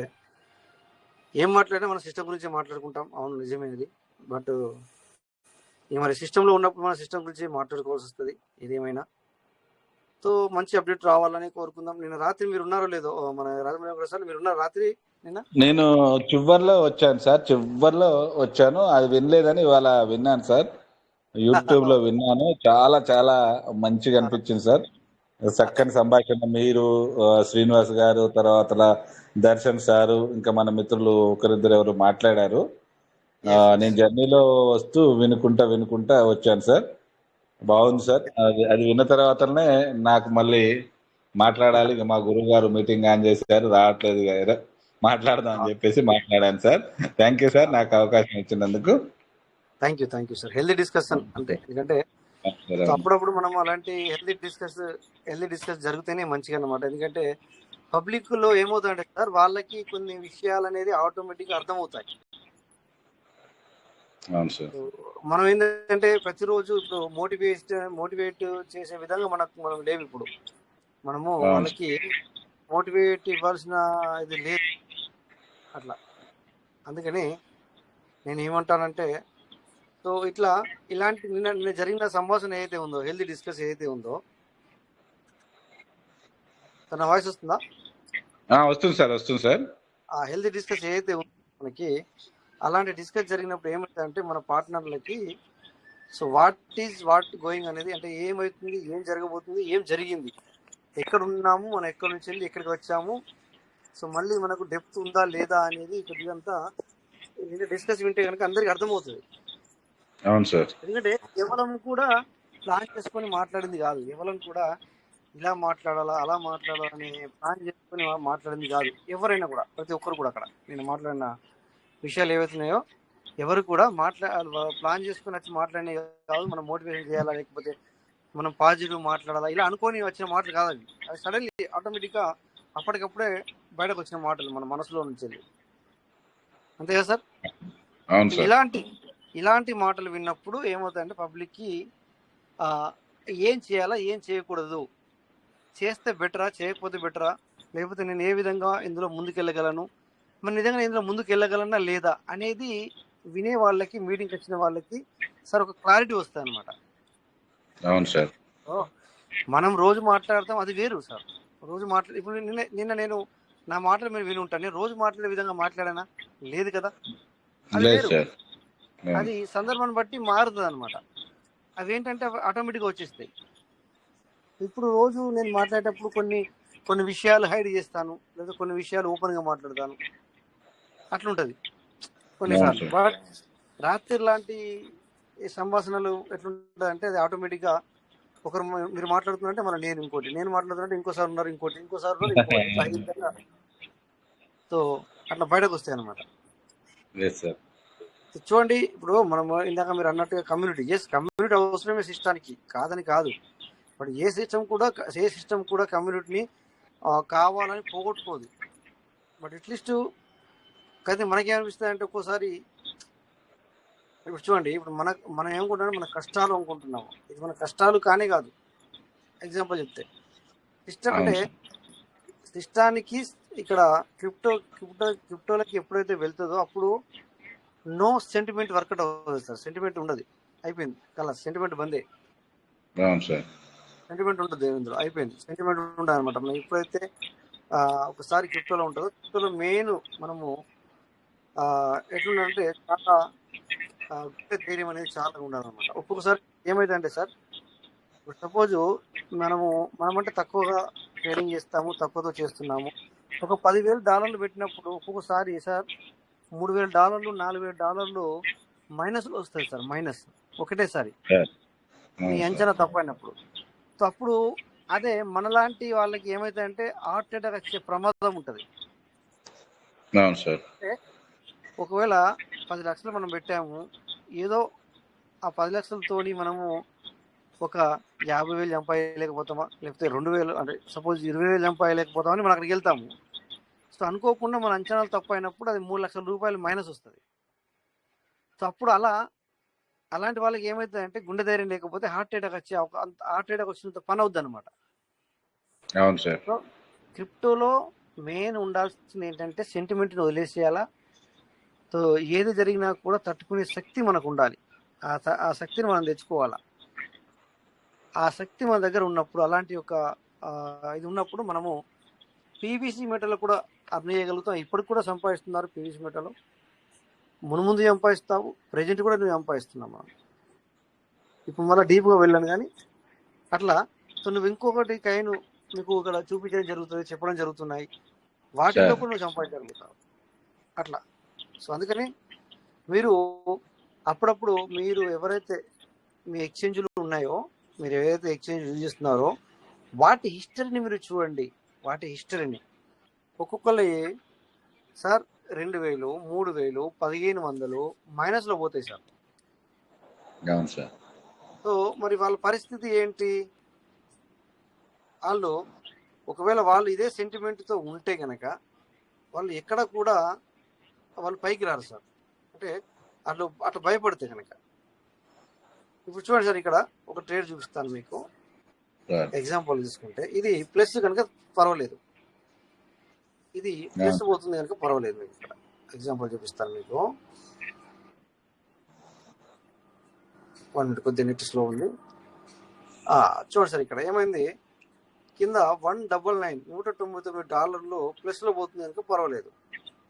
[SPEAKER 5] ఏం మాట్లాడినా మన సిస్టమ్ గురించి మాట్లాడుకుంటాం. అవును, నిజమేది. బట్ మరి సిస్టంలో ఉన్నప్పుడు మన సిస్టమ్ గురించి మాట్లాడుకోవాల్సి వస్తుంది ఇదేమైనా. సో మంచి అప్డేట్ రావాలని కోరుకుందాం. నిన్న రాత్రి మీరు ఉన్నారో లేదో, మన రాజమౌళి సార్ మీరు ఉన్నారు రాత్రి నిన్న?
[SPEAKER 1] నేను చివర్లో వచ్చాను, అది వినలేదని ఇవాళ విన్నాను సార్. యూట్యూబ్ లో విన్నాను. చాలా చాలా మంచిగా అనిపించింది సార్. చక్కని సంభాషణ. మీరు, శ్రీనివాస్ గారు, తర్వాత దర్శన్ సారు, ఇంకా మన మిత్రులు ఒకరిద్దరు ఎవరు మాట్లాడారు. నేను జర్నీలో వస్తూ వినుకుంటా వచ్చాను సార్. బాగుంది సార్. అది విన్న తర్వాతనే నాకు మళ్ళీ మాట్లాడాలి, మా గురువు గారు మీటింగ్ ఆన్ చేశారు, రావట్లేదు కదా, మాట్లాడదాం అని చెప్పేసి మాట్లాడాను సార్. థ్యాంక్ యూ సార్, నాకు అవకాశం ఇచ్చినందుకు.
[SPEAKER 5] Thank you sir. Healthy discussion అంటే, ఎందుకంటే అప్పుడప్పుడు మనం అలాంటి హెల్దీ డిస్కస్ జరిగితేనే మంచిగా అన్నమాట. ఎందుకంటే పబ్లిక్ లో ఏమవుతుందంటే సార్, వాళ్ళకి కొన్ని విషయాలు అనేది ఆటోమేటిక్ గా అర్థమవుతాయి. మనం ఏంటంటే ప్రతిరోజు ఇప్పుడు మోటివేట్ చేసే విధంగా మనం లేవు. ఇప్పుడు మనము వాళ్ళకి మోటివేట్ ఇవ్వాల్సిన ఇది లేదు అట్లా. అందుకని నేను ఏమంటానంటే, సో ఇలాంటి నిన్న జరిగిన సంభాషణ ఏదైతే ఉందో, హెల్దీ డిస్కస్ ఏదైతే ఉందో, తన వాయిస్ వస్తుందా?
[SPEAKER 1] వస్తుంది సార్.
[SPEAKER 5] ఆ హెల్దీ డిస్కస్ ఏదైతే ఉందో మనకి, అలాంటి డిస్కస్ జరిగినప్పుడు ఏమవుతుందంటే మన పార్ట్నర్లకి, సో వాట్ గోయింగ్ అనేది, అంటే ఏమవుతుంది, ఏం జరగబోతుంది, ఏం జరిగింది, ఎక్కడ ఉన్నాము, మనం ఎక్కడి నుంచి వెళ్ళి ఎక్కడికి వచ్చాము, సో మళ్ళీ మనకు డెప్త్ ఉందా లేదా అనేది కొద్దిగా అంతా డిస్కస్ వింటే కనుక అందరికి అర్థమవుతుంది.
[SPEAKER 1] అవును సార్.
[SPEAKER 5] ఎందుకంటే కేవలం కూడా ప్లాన్ చేసుకొని మాట్లాడింది కాదు, కేవలం కూడా ఇలా మాట్లాడాలా అలా మాట్లాడాలని ప్లాన్ చేసుకొని మాట్లాడింది కాదు. ఎవరైనా కూడా, ప్రతి ఒక్కరు కూడా అక్కడ నేను మాట్లాడిన విషయాలు ఏవైతున్నాయో ఎవరు కూడా ప్లాన్ చేసుకుని వచ్చి మాట్లాడినే కాదు. మనం మోటివేషన్ చేయాలా, లేకపోతే మనం పాజిటివ్ మాట్లాడాలా, ఇలా అనుకొని వచ్చిన మాటలు కాదు అవి. అది సడన్లీ ఆటోమేటిక్గా అప్పటికప్పుడే బయటకు వచ్చిన మాటలు మన మనసులో నుంచి వెళ్ళి, అంతే కదా సార్? ఇలాంటి మాటలు విన్నప్పుడు ఏమవుతాయంటే పబ్లిక్కి ఏం చేయాలా, ఏం చేయకూడదు, చేస్తే బెటరా, చేయకపోతే బెటరా, లేకపోతే నేను ఏ విధంగా ఇందులో ముందుకెళ్ళగలను, మరి నిజంగా ఇందులో ముందుకు వెళ్ళగలనా లేదా అనేది వినే వాళ్ళకి, మీటింగ్కి వచ్చిన వాళ్ళకి సార్ ఒక క్లారిటీ వస్తుంది అనమాట.
[SPEAKER 1] అవును సార్.
[SPEAKER 5] మనం రోజు మాట్లాడతాం, అది వేరు సార్. రోజు ఇప్పుడు నిన్న నేను నా మాటలు మీరు విని ఉంటాను. నేను రోజు మాట్లాడే విధంగా మాట్లాడానా? లేదు కదా. అది
[SPEAKER 1] లేదు
[SPEAKER 5] వేరు.
[SPEAKER 1] సార్.
[SPEAKER 5] అది సందర్భాన్ని బట్టి మారుతుంది అనమాట. అవేంటంటే ఆటోమేటిక్గా వచ్చేస్తాయి. ఇప్పుడు రోజు నేను మాట్లాడేటప్పుడు కొన్ని విషయాలు హైడ్ చేస్తాను, లేదా కొన్ని విషయాలు ఓపెన్గా మాట్లాడతాను, అట్లుంటుంది కొన్నిసార్లు. బట్ రాత్రి లాంటి సంభాషణలు ఎట్లుంటుంది అంటే అది ఆటోమేటిక్గా ఒకరు మీరు మాట్లాడుతున్నారంటే మన నేను ఇంకోటి, నేను మాట్లాడుతుంటే ఇంకోసారి ఉన్నారు, ఇంకోసారి ఉన్నారు, ఇంకోటి. సో అట్లా బయటకు వస్తాయి అనమాట. చూడండి, ఇప్పుడు మనం ఇందాక మీరు అన్నట్టుగా కమ్యూనిటీ అవసరమే సిస్టానికి, కాదని కాదు. బట్ ఏ సిస్టమ్ కూడా కమ్యూనిటీని కావాలని పోగొట్టుకోదు. బట్ అట్లీస్ట్ కానీ మనకేమనిపిస్తుంది అంటే ఒక్కోసారి, ఇప్పుడు చూడండి, ఇప్పుడు మనం ఏమనుకుంటున్నాం, మన కష్టాలు అనుకుంటున్నాము. ఇది మన కష్టాలు కానే కాదు. ఎగ్జాంపుల్ చెప్తే సిస్టమ్ అంటే సిస్టానికి ఇక్కడ క్రిప్టోలకి ఎప్పుడైతే వెళ్తుందో అప్పుడు నో సెంటిమెంట్ వర్కౌట్ అవుతుంది సార్. సెంటిమెంట్ ఉండదు, అయిపోయింది. Colour sentiment బందే. సెంటిమెంట్ ఉంటుంది ఇందులో, అయిపోయింది. సెంటిమెంట్ ఉండదు అనమాట. మనం ఎప్పుడైతే ఒకసారి క్రిప్టోలో ఉంటుందో, క్రిప్టోలో మెయిన్ మనము ఎట్లుందంటే చాలా ధైర్యం అనేది చాలా ఉండాలన్నమాట. ఒక్కొక్కసారి ఏమైతే అంటే సార్, ఇప్పుడు సపోజ్ మనమంటే తక్కువగా ట్రేడింగ్ చేస్తాము, తక్కువతో చేస్తున్నాము. ఒక $10,000 పెట్టినప్పుడు ఒక్కొక్కసారి సార్ $3,000 $4,000 మైనస్లో వస్తుంది సార్. మైనస్ ఒకటేసారి మీ అంచనా తప్పైనప్పుడు. సో అప్పుడు అదే మనలాంటి వాళ్ళకి ఏమైతుందంటే హార్ట్ అటాక్ వచ్చే ప్రమాదం ఉంటుంది. అంటే ఒకవేళ 10 లక్షలు మనం పెట్టాము, ఏదో ఆ 10 లక్షలతోని మనము ఒక 50,000 సంపాదలేకపోతామా, లేకపోతే 2,000, అంటే సపోజ్ 20,000 సంపాదలేకపోతామని మనం అక్కడికి వెళ్తాము. సో అనుకోకుండా మన అంచనాలు తప్పు అయినప్పుడు అది $3,00,000 మైనస్ వస్తుంది. సో అప్పుడు అలాంటి వాళ్ళకి ఏమవుతుందంటే గుండె ధైర్యం లేకపోతే హార్ట్ అటాక్ వచ్చినంత పని అవుద్ది అనమాట.
[SPEAKER 1] అవును సార్.
[SPEAKER 5] సో క్రిప్టోలో మెయిన్ ఉండాల్సింది ఏంటంటే సెంటిమెంట్ని వదిలేసేయాలా. సో ఏది జరిగినా కూడా తట్టుకునే శక్తి మనకు ఉండాలి. ఆ శక్తిని మనం తెచ్చుకోవాలా. ఆ శక్తి మన దగ్గర ఉన్నప్పుడు, అలాంటి ఒక ఇది ఉన్నప్పుడు మనము పీవీసీ మెటల్ కూడా అర్న్ చేయగలుగుతాం. ఇప్పటికి కూడా సంపాదిస్తున్నారు పీవీసీ మెటల్. ముందు సంపాదిస్తావు, ప్రజెంట్ కూడా నువ్వు సంపాదిస్తున్నావు. మనం ఇప్పుడు మళ్ళీ డీప్గా వెళ్ళాను కానీ అట్లా. సో నువ్వు ఇంకొకటి కైను మీకు ఇక్కడ చూపించడం జరుగుతుంది, చెప్పడం జరుగుతున్నాయి, వాటిలో కూడా నువ్వు సంపాదించగలుగుతావు అట్లా. సో అందుకని మీరు అప్పుడప్పుడు మీరు ఎవరైతే మీ ఎక్స్చేంజ్లు ఉన్నాయో, మీరు ఏదైతే ఎక్స్చేంజ్ యూజ్ చేస్తున్నారో వాటి హిస్టరీని మీరు చూడండి. వాటి హిస్టరీని ఒక్కొక్కరు సార్ 2,000, 3,000, 1,500 మైనస్లో పోతాయి సార్. సో మరి వాళ్ళ పరిస్థితి ఏంటి? ఒకవేళ వాళ్ళు ఇదే సెంటిమెంట్తో ఉంటే కనుక వాళ్ళు ఎక్కడ కూడా వాళ్ళు పైకి రారు సార్. అంటే అట్లా భయపడితే కనుక. ఇప్పుడు చూడండి సార్, ఇక్కడ ఒక ట్రేడ్ చూపిస్తాను మీకు. ఎగ్జాంపుల్ తీసుకుంటే ఇది ప్లస్ కనుక పర్వాలేదు, ఇది ప్లస్ పోతుంది కనుక పర్వాలేదు. మీకు ఇక్కడ ఎగ్జాంపుల్ చూపిస్తాను మీకు. 1 minute, కొద్దిగా నెట్ స్లో ఉంది. చూడండి సార్, ఇక్కడ ఏమైంది, కింద $199 ప్లస్లో పోతుంది కనుక పర్వాలేదు,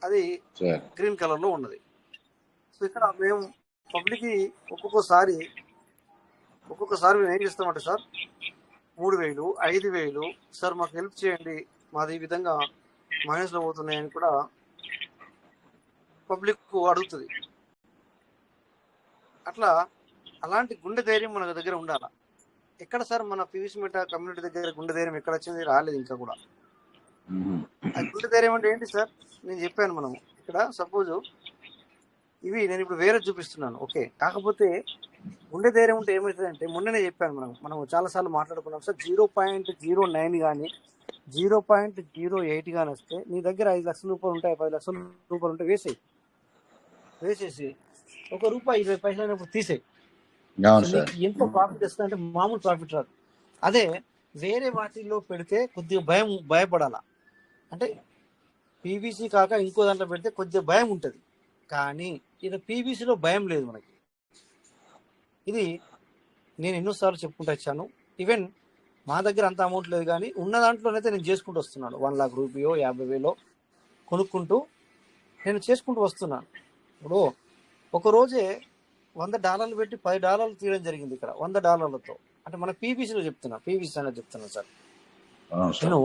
[SPEAKER 5] అది గ్రీన్ కలర్లో ఉన్నది. సో ఇక్కడ మేము పబ్లిక్కి ఒక్కొక్కసారి మేము ఏం చేస్తామంటే సార్ 3,000, 5,000 సార్ మాకు హెల్ప్ చేయండి, మాది ఈ విధంగా మైనస్లో పోతున్నాయని కూడా పబ్లిక్ అడుగుతుంది. అలాంటి గుండె ధైర్యం మన దగ్గర ఉండాలి. ఎక్కడ సార్ మన పీవీసీ మెటా కమ్యూనిటీ దగ్గర గుండె ధైర్యం ఎక్కడ వచ్చింది? రాలేదు ఇంకా కూడా. ఆ గుండె ధైర్యం అంటే ఏంటి సార్? నేను చెప్పాను, మనము ఇక్కడ సపోజ్ ఇవి నేను ఇప్పుడు వేరే చూపిస్తున్నాను, ఓకే. కాకపోతే గుండె ధైర్యం ఉంటే ఏమవుతుందంటే, మొన్ననే చెప్పాను, మనం చాలాసార్లు మాట్లాడుకున్నాం సార్. 0.09 కానీ 0.08 కానీ వస్తే నీ దగ్గర 5 లక్షల రూపాయలు ఉంటాయి, 10 లక్షల రూపాయలు ఉంటాయి, వేసేసి ₹1.20 అయినప్పుడు తీసేయి. ఎంత ప్రాఫిట్ వస్తుంది అంటే మామూలు ప్రాఫిట్ రాదు. అదే వేరే వాటిల్లో పెడితే కొద్దిగా భయపడాలా. అంటే పీవీసీ కాక ఇంకో దాంట్లో పెడితే కొద్దిగా భయం ఉంటుంది, కానీ ఇది పీవీసీలో భయం లేదు మనకి. ఇది నేను ఎన్నోసార్లు చెప్పుకుంటూ వచ్చాను. ఈవెన్ మా దగ్గర అంత అమౌంట్ లేదు, కానీ ఉన్న దాంట్లోనైతే నేను చేసుకుంటూ వస్తున్నాను. 1,00,000 రూపాయో 50,000 కొనుక్కుంటూ నేను చేసుకుంటూ వస్తున్నాను. ఇప్పుడు ఒకరోజే $100 పెట్టి $10 తీయడం జరిగింది ఇక్కడ $100తో. అంటే మన పీవీసీలో చెప్తున్నా, పీవీసీ అనేది చెప్తున్నా సార్.
[SPEAKER 1] అవును సార్.
[SPEAKER 5] నేను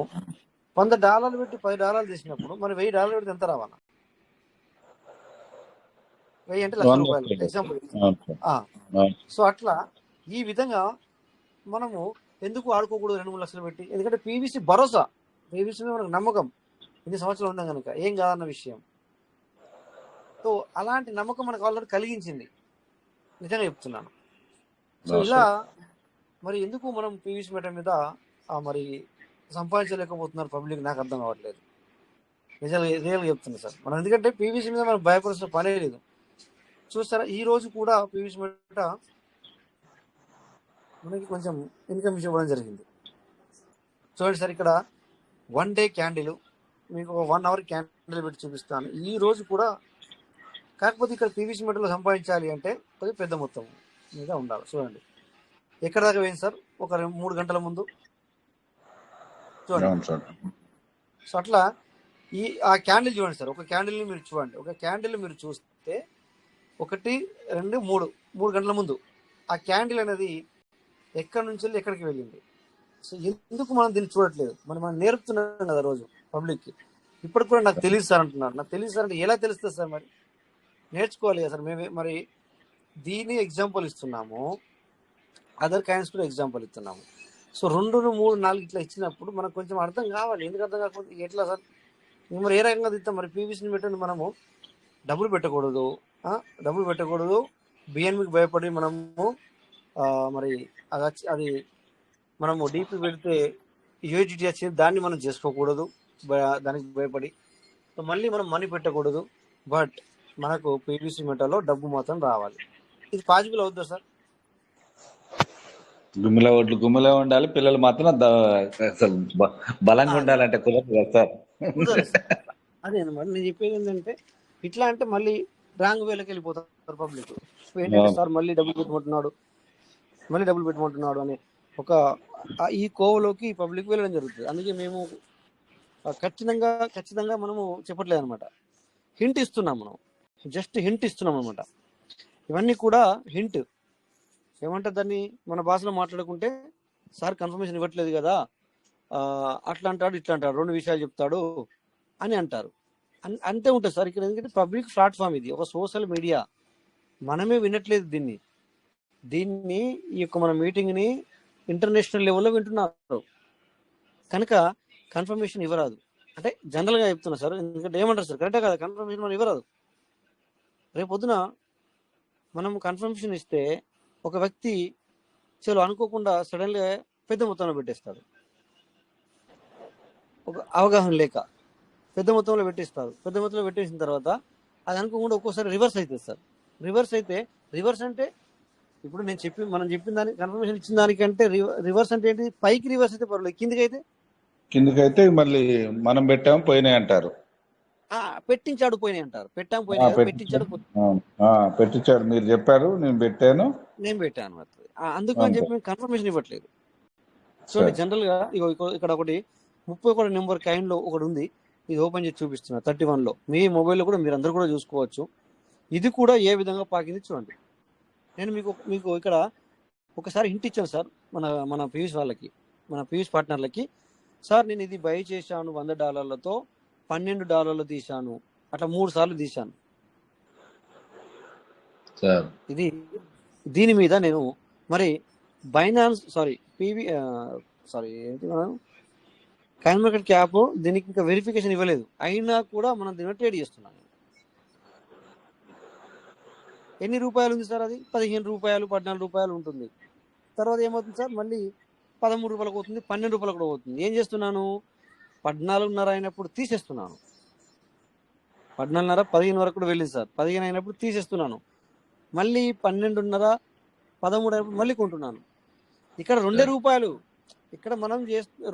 [SPEAKER 5] $100 పెట్టి $10 తీసినప్పుడు మరి $1000 పెడితే ఎంత రావాలా? 1000 అంటే ₹1,00,000 ఎగ్జాంపుల్.
[SPEAKER 1] అవును సార్. అవును.
[SPEAKER 5] సో అట్లా ఈ విధంగా మనము ఎందుకు ఆడుకోకూడదు 2-3 లక్షలు పెట్టి? ఎందుకంటే పీవీసీ భరోసా, పీవీసీ మీద మనకు నమ్మకం, ఇన్ని సంవత్సరాలు ఉందాం కనుక ఏం కాదన్న విషయం. సో అలాంటి నమ్మకం మనకు ఆల్రెడీ కలిగించింది, నిజంగా చెప్తున్నాను. సో ఇలా మరి ఎందుకు మనం పీవీసీ మీటర్ మీద మరి సంపాదించలేకపోతున్నారు పబ్లిక్, నాకు అర్థం కావట్లేదు. రియల్గా చెప్తున్నా సార్. మనం ఎందుకంటే పీవీసీ మీద మనం భయపడాల్సిన పనే లేదు. చూస్తారా, ఈ రోజు కూడా పీవీసీ మీటర్ మనకి కొంచెం ఇన్కమ్ ఇవ్వడం జరిగింది. చూడండి సార్, ఇక్కడ 1 డే క్యాండిల్ మీకు 1 అవర్ క్యాండిల్ పెట్టి చూపిస్తాను. ఈ రోజు కూడా, కాకపోతే ఇక్కడ పీవీసీ మీటర్లో సంపాదించాలి అంటే కొద్దిగా పెద్ద మొత్తం మీద ఉండాలి. చూడండి ఎక్కడ దాకా పోయింది సార్, ఒక 3 గంటల ముందు చూడండి. సో అట్లా ఆ క్యాండిల్ చూడండి సార్, ఒక క్యాండిల్ని మీరు చూడండి. ఒక క్యాండిల్ మీరు చూస్తే 1, 2, 3 గంటల ముందు ఆ క్యాండిల్ అనేది ఎక్కడి నుంచి వెళ్ళి ఎక్కడికి వెళ్ళింది. సో ఎందుకు మనం దీన్ని చూడట్లేదు? మనం నేర్పుతున్నాం కదా రోజు పబ్లిక్కి. ఇప్పటికి కూడా నాకు తెలియదు సార్ అంటున్నారు. నాకు తెలియదు సార్ అంటే ఎలా తెలుస్తుంది సార్? మరి నేర్చుకోవాలి కదా సార్. మేము మరి దీన్ని ఎగ్జాంపుల్ ఇస్తున్నాము, అదర్ కాయిన్స్ కూడా ఎగ్జాంపుల్ ఇస్తున్నాము. సో 2, 3, 4 ఇట్లా ఇచ్చినప్పుడు మనకు కొంచెం అర్థం కావాలి. ఎందుకు అర్థం కాకపోతే ఎట్లా సార్? మరి ఏ రకంగా తీస్తాం? మరి పీవీసీని పెట్టండి, మనము డబ్బులు పెట్టకూడదు, బిఎన్బికి భయపడి మనము మరి అది మనము డీపీ పెడితే యూజిటీ వచ్చింది, దాన్ని మనం చేసుకోకూడదు దానికి భయపడి. సో మళ్ళీ మనం మనీ పెట్టకూడదు, బట్ మనకు పీవీసీ మీటర్లో డబ్బు మాత్రం రావాలి. ఇది పాసిబుల్ అవుతుందా సార్?
[SPEAKER 1] గుమ్మిలో ఉండాలి, పిల్లలు మాత్రం అసలు బలంగా ఉండాలంటే కుదరదు సార్.
[SPEAKER 5] అదే అనమాట నేను చెప్పేది. ఏంటంటే ఇట్లా అంటే మళ్ళీ రాంగ్ వేలోకి వెళ్ళిపోతారు పబ్లిక్. ఏంటంటే సార్ మళ్ళీ డబ్బులు పెట్టమంటున్నాడు అని ఒక ఈ కోవలోకి పబ్లిక్ వెళ్ళడం జరుగుతుంది. అందుకే మేము ఖచ్చితంగా మనము చెప్పట్లేదు అనమాట, హింట్ ఇస్తున్నాం. మనం జస్ట్ హింట్ ఇస్తున్నాం అనమాట. ఇవన్నీ కూడా హింట్. ఏమంటారు దాన్ని మన భాషలో మాట్లాడుకుంటే, సార్ కన్ఫర్మేషన్ ఇవ్వట్లేదు కదా, అట్లా అంటాడు ఇట్లా అంటాడు, 2 విషయాలు చెప్తాడు అని అంటారు. అంతే ఉంటుంది సార్ ఇక్కడ. ఎందుకంటే పబ్లిక్ ప్లాట్ఫామ్, ఇది ఒక సోషల్ మీడియా. మనమే వినట్లేదు దీన్ని ఈ యొక్క మన మీటింగ్ని ఇంటర్నేషనల్ లెవెల్లో వింటున్నారు కనుక కన్ఫర్మేషన్ ఇవ్వరాదు. అంటే జనరల్గా చెప్తున్నా సార్. ఎందుకంటే ఏమంటారు సార్, కరెక్టే కదా, కన్ఫర్మేషన్ మనం ఇవ్వరాదు. రేపు పొద్దున మనం కన్ఫర్మేషన్ ఇస్తే ఒక వ్యక్తి చలో అనుకోకుండా సడన్గా పెద్ద మొత్తంలో పెట్టేస్తాడు, ఒక అవగాహన లేక పెద్ద మొత్తంలో పెట్టేస్తారు. పెద్ద మొత్తంలో పెట్టేసిన తర్వాత అది అనుకోకుండా ఒక్కోసారి రివర్స్ అవుతుంది సార్. రివర్స్ అంటే ఇప్పుడు మనం చెప్పిన దానికి కన్ఫర్మేషన్ ఇచ్చిన దానికంటే రివర్స్ అంటే ఏంటి? పైకి రివర్స్ అయితే పర్వాలేదు, కిందికైతే
[SPEAKER 1] మళ్ళీ మనం పెట్టాము పోయినాయి అంటారు,
[SPEAKER 5] పెట్టించాడు పోయినాయి అంటారు.
[SPEAKER 1] పెట్టించాడు, మీరు చెప్పారు నేను పెట్టాను
[SPEAKER 5] అందుకని చెప్పి కన్ఫర్మేషన్ ఇవ్వట్లేదు. చూడండి జనరల్ గా ఇక్కడ ఒకటి 31 నెంబర్ కాయిన్ లో ఒకటి ఉంది. ఇది ఓపెన్ చేసి చూపిస్తున్నా 31లో. మీ మొబైల్లో కూడా మీరు అందరూ కూడా చూసుకోవచ్చు. ఇది కూడా ఏ విధంగా పాకింది చూడండి. నేను మీకు ఇక్కడ ఒకసారి హింట్ ఇచ్చాను సార్ మన పీయూష్ వాళ్ళకి, మన పీయూష్ పార్ట్నర్లకి. సార్ నేను ఇది బై చేశాను $100తో $12 తీశాను, అట్లా 3 సార్లు తీశాను. ఇది దీని మీద నేను మరి బైనాన్స్ కాయిన్ మార్కెట్ క్యాప్ దీనికి ఇంకా వెరిఫికేషన్ ఇవ్వలేదు, అయినా కూడా మనం దీన్ని ట్రేడ్ చేస్తున్నాం. ఎన్ని రూపాయలు ఉంది సార్? అది 15 రూపాయలు 14 రూపాయలు ఉంటుంది. తర్వాత ఏమవుతుంది సార్, మళ్ళీ 13 రూపాయలకు పోతుంది, 12 రూపాయలకు కూడా పోతుంది. ఏం చేస్తున్నాను? 14.5 అయినప్పుడు తీసేస్తున్నాను. 14.5 15 వరకు కూడా వెళ్ళింది సార్. 15 అయినప్పుడు తీసేస్తున్నాను. మళ్ళీ 12.5 13 అయినప్పుడు మళ్ళీ కొంటున్నాను. ఇక్కడ 2 రూపాయలు. ఇక్కడ మనం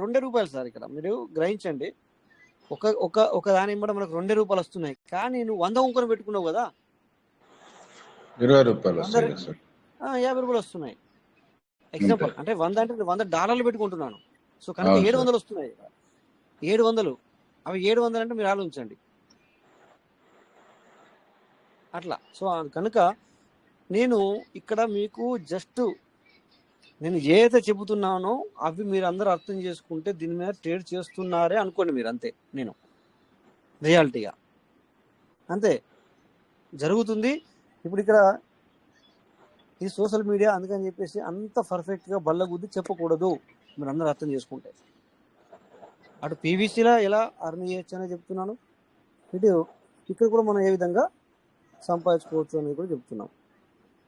[SPEAKER 5] 2 రూపాయలు సార్. ఇక్కడ మీరు గ్రహించండి, ఒక ఒక ఒక దాని కూడా మనకు ₹2 వస్తున్నాయి, కానీ నువ్వు 100 ఉంకొని పెట్టుకున్నావు కదా,
[SPEAKER 1] ₹20
[SPEAKER 5] 100
[SPEAKER 1] వస్తాయి కదా సార్.
[SPEAKER 5] ₹50 వస్తున్నాయి.
[SPEAKER 1] అంతే.
[SPEAKER 5] ఎగ్జాంపుల్ అంటే 100 అంటే $100 పెట్టుకుంటున్నాను. సో కనుక
[SPEAKER 1] అవును సార్.
[SPEAKER 5] 700 వస్తున్నాయి. 700 అవి 700 అంటే మీరు ఆలోచించండి అట్లా. సో కనుక నేను ఇక్కడ మీకు జస్ట్ నేను ఏదైతే చెబుతున్నానో అవి మీరు అందరూ అర్థం చేసుకుంటే దీని మీద ట్రేడ్ చేస్తున్నారే అనుకోండి మీరు, అంతే. నేను రియాలిటీగా అంతే జరుగుతుంది. ఇప్పుడు ఇక్కడ ఈ సోషల్ మీడియా అందుకని చెప్పేసి అంత పర్ఫెక్ట్గా బల్లగుద్ది చెప్పకూడదు, మీరు అందరూ అర్థం చేసుకుంటే. అటు పీవీసీలో ఎలా అర్న్ చేయొచ్చు అని చెప్తున్నాను, ఇటు ఇక్కడ కూడా మనం ఏ విధంగా సంపాదించుకోవచ్చు అనేది కూడా చెప్తున్నాం.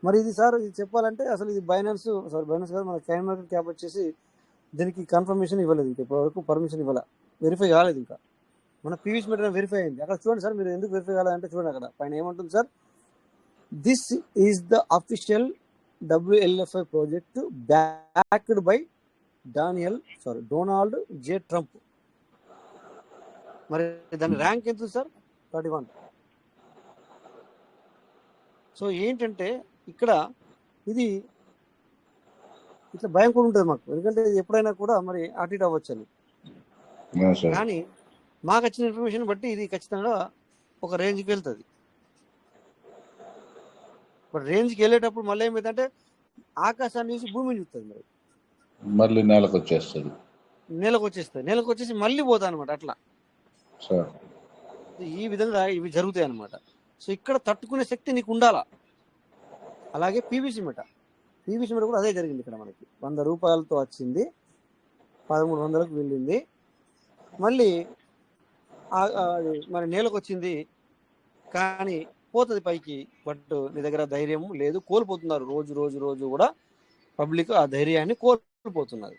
[SPEAKER 5] మరి ఇది సార్ ఇది చెప్పాలంటే అసలు ఇది బైనాన్స్ కాదు, మన కాయిన్ మార్కెట్ క్యాప్ వచ్చేసి దీనికి కన్ఫర్మేషన్ ఇవ్వలేదు, ఇంకా ఇప్పటివరకు పర్మిషన్ ఇవ్వలే, వెరిఫై కాలేదు ఇంకా. మన పీవీసీ మీటర్ వెరిఫై అయింది. అక్కడ చూడండి సార్, మీరు ఎందుకు వెరిఫై కాలేదంటే చూడండి అక్కడ పైన ఏమంటుంది sir, this is the official WLFI project backed by Donald J Trump. మరి దాని ర్యాంక్ ఎంత సార్? 31. సో ఏంటంటే ఇక్కడ ఇది ఇట్లా భయం కూడా ఉంటుంది మాకు, ఎందుకంటే ఎప్పుడైనా కూడా మరి అటు ఇటు అవ్వచ్చు అని.
[SPEAKER 1] అవును సార్.
[SPEAKER 5] కానీ మాకు వచ్చిన ఇన్ఫర్మేషన్ బట్టి ఇది ఖచ్చితంగా ఒక రేంజ్కి వెళ్తుంది. బట్ రేంజ్కి వెళ్ళేటప్పుడు మళ్ళీ ఏమైందంటే ఆకాశాన్ని చూసి భూమిని చూస్తుంది, మరి
[SPEAKER 1] మళ్ళీ నెలకు వచ్చేస్తుంది,
[SPEAKER 5] నెలకు వచ్చేసి మళ్ళీ పోతా అనమాట. అట్లా
[SPEAKER 1] సార్.
[SPEAKER 5] ఈ విధంగా ఇవి జరుగుతాయి అనమాట. సో ఇక్కడ తట్టుకునే శక్తి నీకు ఉండాలా. అలాగే పీవీసీ మీటర్ కూడా అదే జరిగింది. ఇక్కడ మనకి ₹100 వచ్చింది, 1300కు వెళ్ళింది, మళ్ళీ మరి నెలకు వచ్చింది, కానీ పోతుంది పైకి. బట్ నీ దగ్గర ధైర్యం లేదు, కోల్పోతున్నారు రోజు రోజు రోజు కూడా పబ్లిక్ ఆ ధైర్యాన్ని కోల్పోతున్నారు.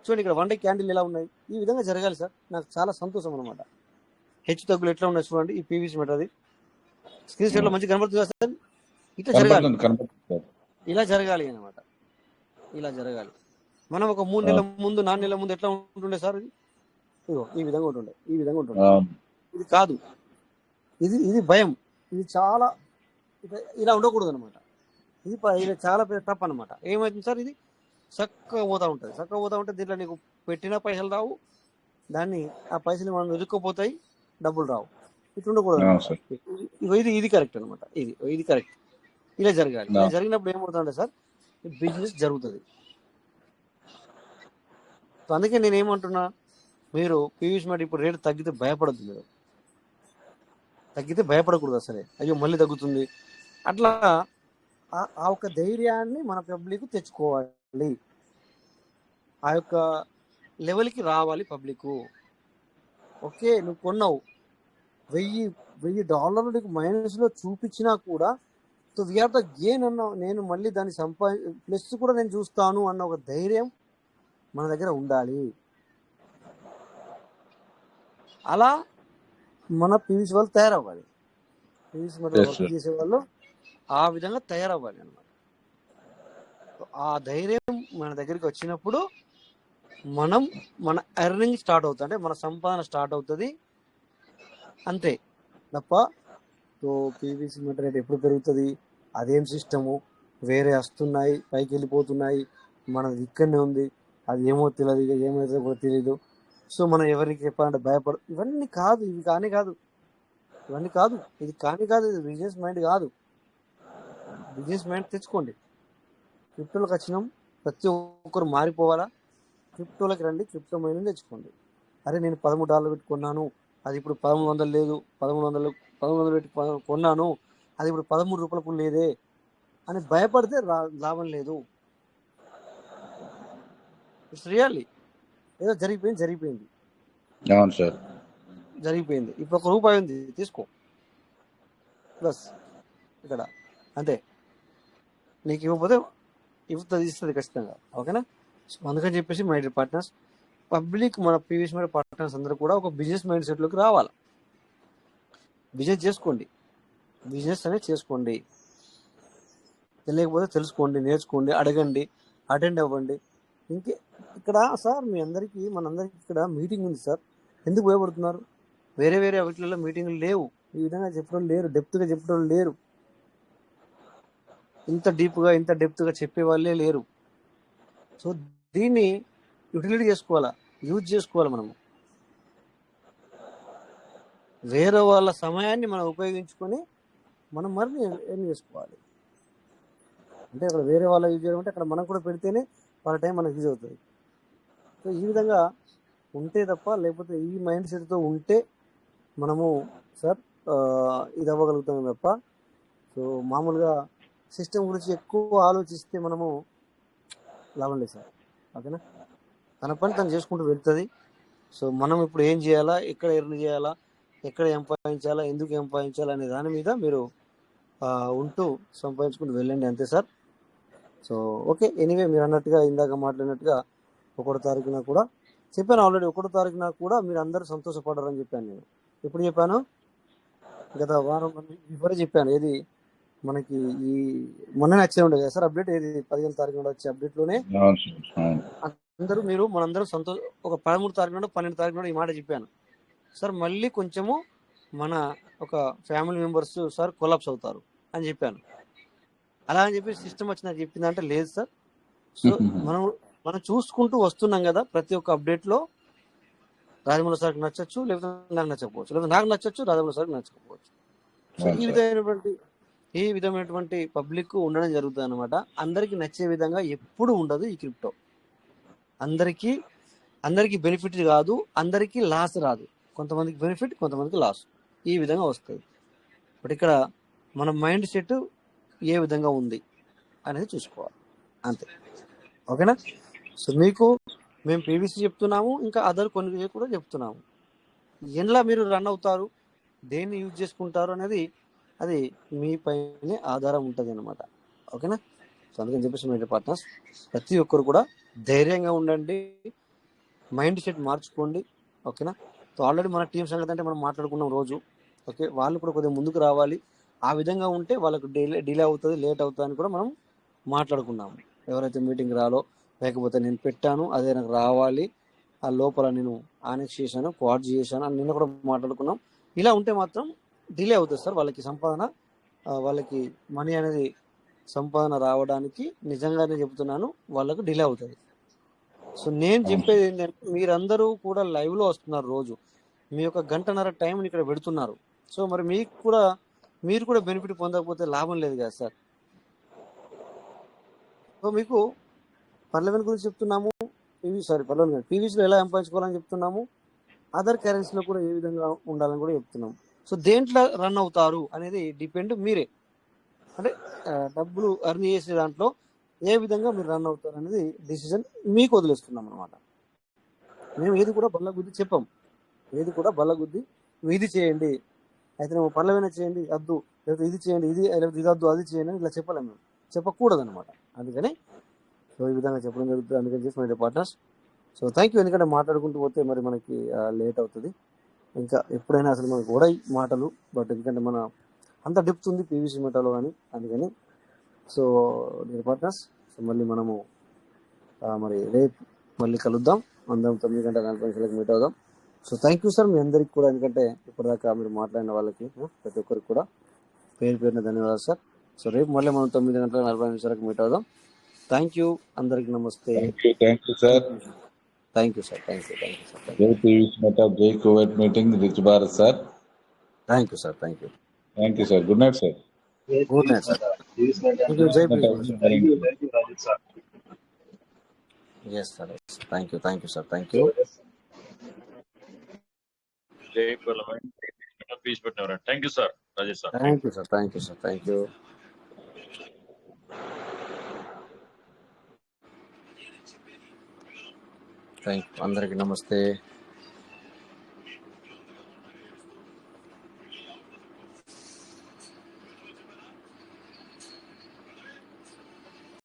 [SPEAKER 5] చూడండి ఇక్కడ 1 డే క్యాండిల్ ఎలా ఉన్నాయి, ఈ విధంగా జరగాలి సార్. నాకు చాలా సంతోషం అనమాట. హెచ్చు తగ్గులు ఎట్లా ఉన్నాయి చూడండి. ఈ పీవీసీ మీటర్ అది స్క్రీన్ షాట్ లో మంచి కనబడుతుంది సార్. ఇట్లా జరగాలి, ఇలా జరగాలి అనమాట, ఇలా జరగాలి. మనం ఒక 3 నెలల ముందు 4 నెలల ముందు ఎట్లా ఉంటుండే సార్, ఇది ఇదిగో ఈ విధంగా ఉంటుండే, ఈ విధంగా ఉంటుండే. ఇది కాదు, ఇది భయం. ఇది చాలా ఇలా ఉండకూడదు అనమాట. ఇది చాలా తప్పు అనమాట. ఏమవుతుంది సార్, ఇది చక్కగా పోతా ఉంటుంది. దీంట్లో నీకు పెట్టిన పైసలు రావు, ఆ పైసలు మనం ఇరుక్కుపోతాయి, డబ్బులు రావు. ఇట్లా ఉండకూడదు. ఇది కరెక్ట్ అనమాట. ఇది కరెక్ట్, ఇలా జరగాలి. ఇలా జరిగినప్పుడు ఏమవుతుందంటే సార్ బిజినెస్ జరుగుతుంది. సో అందుకే నేను ఏమంటున్నా, మీరు పీవీసీ మీటర్ ఇప్పుడు రేటు తగ్గితే భయపడద్దు, మీరు తగ్గితే భయపడకూడదు అసలే. అయ్యో మళ్ళీ తగ్గుతుంది అట్లా. ఆ ఒక ధైర్యాన్ని మన పబ్లిక్ తెచ్చుకోవాలి, ఆ యొక్క లెవెల్కి రావాలి పబ్లిక్. ఓకే నువ్వు కొన్నావు, $1000 నీకు మైనస్లో చూపించినా కూడా సో వీఆర్ ద గెయిన్ అన్నావు, నేను మళ్ళీ దాన్ని ప్లస్ కూడా నేను చూస్తాను అన్న ఒక ధైర్యం మన దగ్గర ఉండాలి. అలా మన పీవీసీ వాళ్ళు తయారవ్వాలి, పీవీసీ మీటర్ వర్క్ చేసే వాళ్ళు ఆ విధంగా తయారవ్వాలి అన్నమాట. ఆ ధైర్యం మన దగ్గరికి వచ్చినప్పుడు మన ఎర్నింగ్ స్టార్ట్ అవుతుంది, అంటే మన సంపాదన స్టార్ట్ అవుతుంది, అంతే తప్ప. సో పీవీసీ మీటర్ రేట్ ఎప్పుడు పెరుగుతుంది, అదేం సిస్టము, వేరే వస్తున్నాయి పైకి వెళ్ళిపోతున్నాయి, మనది ఇక్కడనే ఉంది, అది ఏమో తెలియదు, ఏమైతే కూడా తెలియదు. సో మనం ఎవరికి చెప్పాలంటే భయపడు, ఇవన్నీ కాదు, ఇది కాదు, ఇది ఇది బిజినెస్ మైండ్ కాదు. బిజినెస్ మైండ్ తెచ్చుకోండి. క్రిప్టోలకు వచ్చినాం, ప్రతి ఒక్కరు మారిపోవాలా, క్రిప్టోలకు రండి, క్రిప్టో మైండ్ తెచ్చుకోండి. అరే నేను $13 పెట్టి కొన్నాను, అది ఇప్పుడు 1300 లేదు, 1300 పెట్టి కొన్నాను, అది ఇప్పుడు ₹13 లేదే అని భయపడితే లాభం లేదు. ఇట్స్ రియల్లీ ఏదో జరిగిపోయింది.
[SPEAKER 1] అవును సార్,
[SPEAKER 5] జరిగిపోయింది. ఇప్పుడు ₹1 ఉంది, తీసుకో ప్లస్ ఇక్కడ, అంతే. నీకు ఇవ్వకపోతే ఇస్తుంది ఖచ్చితంగా, ఓకేనా. సో అందుకని చెప్పేసి మై డియర్ పార్ట్నర్స్, పబ్లిక్ మన పీవీసీ మీటర్ పార్ట్నర్స్ అందరూ కూడా ఒక బిజినెస్ మైండ్ సెట్లోకి రావాలి. బిజినెస్ చేసుకోండి, బిజినెస్ అనేది చేసుకోండి. తెలియకపోతే తెలుసుకోండి, నేర్చుకోండి, అడగండి, అటెండ్ అవ్వండి. ఇంకే ఇక్కడ సార్ మీ అందరికీ మనందరికీ ఇక్కడ మీటింగ్ ఉంది సార్. ఎందుకు భయపడుతున్నారు? వేరే వేరే వీటిలలో మీటింగ్లు లేవు. ఈ విధంగా చెప్పడం లేరు, డెప్త్గా చెప్పడం లేరు, ఇంత డీప్గా ఇంత డెప్త్గా చెప్పే వాళ్ళే లేరు. సో దీన్ని యూటిలిటీ చేసుకోవాలా, యూజ్ చేసుకోవాలి. మనము వేరే వాళ్ళ సమయాన్ని మనం ఉపయోగించుకొని మనం మరిన్ని ఏం చేసుకోవాలి అంటే అక్కడ వేరే వాళ్ళ యూజ్ చేయడం అంటే అక్కడ మనం కూడా పెడితేనే వాళ్ళ టైం మనకు యూజ్ అవుతుంది. సో ఈ విధంగా ఉంటే తప్ప, లేకపోతే ఈ మైండ్ సెట్తో ఉంటే మనము సార్ ఇది అవ్వగలుగుతాం తప్ప. సో మామూలుగా సిస్టమ్ గురించి ఎక్కువ ఆలోచిస్తే మనము లాభం లేదు సార్. ఓకేనా, తన పని తను చేసుకుంటూ వెళ్తుంది. సో మనం ఇప్పుడు ఏం చేయాలా, ఎక్కడ ఎర్న్ చేయాలా, ఎక్కడ సంపాదించాలా, ఎందుకు సంపాదించాలా అనే దాని మీద మీరు ఉంటూ సంపాదించుకుంటూ వెళ్ళండి, అంతే సార్. సో ఓకే, ఎనీవే మీరు అన్నట్టుగా ఇందాక మాట్లాడినట్టుగా 1వ తారీఖున కూడా చెప్పాను ఆల్రెడీ. 1వ తారీఖున కూడా మీరు అందరూ సంతోషపడరని చెప్పాను నేను. ఎప్పుడు చెప్పాను? గత వారం బిఫోరే చెప్పాను. ఏది మనకి ఈ మొన్న వచ్చే ఉండే కదా సార్ అప్డేట్, ఏది 15వ తారీఖు నుండి వచ్చే అప్డేట్లోనే అందరూ మనందరూ ఒక 13వ తారీఖు నుండి 12వ తారీఖు నుండి ఈ మాట చెప్పాను సార్. మళ్ళీ కొంచెము మన ఒక ఫ్యామిలీ మెంబర్స్ సార్ కొలాప్స్ అవుతారు అని చెప్పాను. అలా అని చెప్పి సిస్టమ్ వచ్చి నాకు చెప్పిందంటే లేదు సార్. సో మనం చూసుకుంటూ వస్తున్నాం కదా, ప్రతి ఒక్క అప్డేట్లో రాజమౌళి సార్కి నచ్చచ్చు, లేకపోతే నాకు నచ్చకపోవచ్చు, లేకపోతే నాకు నచ్చచ్చు, రాజమౌళి సార్కి నచ్చకపోవచ్చు. సో ఈ విధమైనటువంటి పబ్లిక్ ఉండడం జరుగుతుంది అనమాట. అందరికి నచ్చే విధంగా ఎప్పుడు ఉండదు ఈ క్రిప్టో. అందరికీ బెనిఫిట్ కాదు, అందరికీ లాస్ రాదు. కొంతమందికి బెనిఫిట్, కొంతమందికి లాస్, ఈ విధంగా వస్తుంది. బట్ ఇక్కడ మన మైండ్ సెట్ ఏ విధంగా ఉంది అనేది చూసుకోవాలి, అంతే. ఓకేనా? సో మీకు మేము పీవీసీ చెప్తున్నాము, ఇంకా అదర్ కొన్ని కూడా చెప్తున్నాము. ఎలా మీరు రన్ అవుతారు, దేన్ని యూజ్ చేసుకుంటారు అనేది అది మీ పైనే ఆధారం ఉంటుంది అనమాట. ఓకేనా? సో అందుకని చెప్పేసి మీ పార్ట్నర్స్ ప్రతి ఒక్కరు కూడా ధైర్యంగా ఉండండి, మైండ్ సెట్ మార్చుకోండి. ఓకేనా? సో ఆల్రెడీ మన టీం సంగతి అంటే మనం మాట్లాడుకున్నాం రోజు. ఓకే, వాళ్ళు కూడా కొద్దిగా ముందుకు రావాలి. ఆ విధంగా ఉంటే వాళ్ళకు డిలే అవుతుంది, లేట్ అవుతుంది అని కూడా మనం మాట్లాడుకున్నాము. ఎవరైతే మీటింగ్ రాలో, లేకపోతే నేను పెట్టాను అదే నాకు రావాలి, ఆ లోపల నేను ఆనెక్స్ చేశాను, క్వాడ్ చేశాను అని నిన్న కూడా మాట్లాడుకున్నాం. ఇలా ఉంటే మాత్రం డిలే అవుతుంది సార్. వాళ్ళకి సంపాదన, వాళ్ళకి మనీ అనేది సంపాదన రావడానికి నిజంగానే చెబుతున్నాను, వాళ్ళకు డిలే అవుతుంది. సో నేను చెప్పేది ఏంటంటే మీరందరూ కూడా లైవ్లో వస్తున్నారు రోజు, మీ యొక్క 1.5 గంట టైంని ఇక్కడ పెడుతున్నారు. సో మరి మీరు కూడా బెనిఫిట్ పొందకపోతే లాభం లేదు కదా సార్. సో మీకు పర్లెవెన్ గురించి చెప్తున్నాము, పీవీసీలో ఎలా సంపాదించుకోవాలని చెప్తున్నాము, అదర్ కరెన్సీలో కూడా ఏ విధంగా ఉండాలని కూడా చెప్తున్నాము. సో దేంట్లో రన్ అవుతారు అనేది డిపెండ్ మీరే, అంటే డబ్బులు ఎర్న్ చేసే దాంట్లో ఏ విధంగా మీరు రన్ అవుతారు అనేది డిసిజన్ మీకు వదిలేస్తున్నాం అనమాట. మేము ఏది కూడా బల్లగుద్ది చెప్పాం, ఏది కూడా బల్లగుద్ది ఇది చేయండి అయితే నువ్వు పర్లవైనా చేయండి వద్దు, లేకపోతే ఇది చేయండి లేకపోతే ఇది వద్దు అది చేయండి అని ఇట్లా చెప్పలేము, మేము చెప్పకూడదు అనమాట. అందుకని సో ఈ విధంగా చెప్పడం జరుగుతుంది. అందుకని చేసి మన పార్ట్నర్స్ సో థ్యాంక్ యూ. ఎందుకంటే మాట్లాడుకుంటూ పోతే మరి మనకి లేట్ అవుతుంది, ఇంకా ఎప్పుడైనా అసలు మనకు కూడా మాటలు. బట్ ఎందుకంటే మన అంత డెప్త్ ఉంది పీవీసీ మెటాలో కానీ, అందుకని సో డియర్ పార్ట్నర్స్, సో మళ్ళీ మనము మరి రేపు మళ్ళీ కలుద్దాం, అందరం 9:40 మీట్ అవుదాం. సో థ్యాంక్ యూ సార్ మీ అందరికి కూడా, ఎందుకంటే ఇప్పటిదాకా మీరు మాట్లాడిన వాళ్ళకి ప్రతి ఒక్కరికి కూడా పేరున ధన్యవాదాలు సార్. సో రేపు మళ్ళీ మనం 9:40 మీట్ అవుదాం. థ్యాంక్ యూ, అందరికి నమస్తే.
[SPEAKER 1] Thank you sir.
[SPEAKER 5] Thank you sir. Thank you sir.
[SPEAKER 1] జై పీవీసీ మెటా, జై Kuwait meeting, rich Bharat sir.
[SPEAKER 5] Thank you sir. Thank you
[SPEAKER 1] sir. Good night sir.
[SPEAKER 5] Good night sir. జై
[SPEAKER 4] Rajesh sir.
[SPEAKER 5] Yes sir. Thank you sir. Thank you.
[SPEAKER 6] జై పర్లమెంట్ పీస్ పెట్టినవారు. Thank you sir Rajesh sir.
[SPEAKER 5] Thank you sir. Thank you sir. Thank you. అందరికి నమస్తే.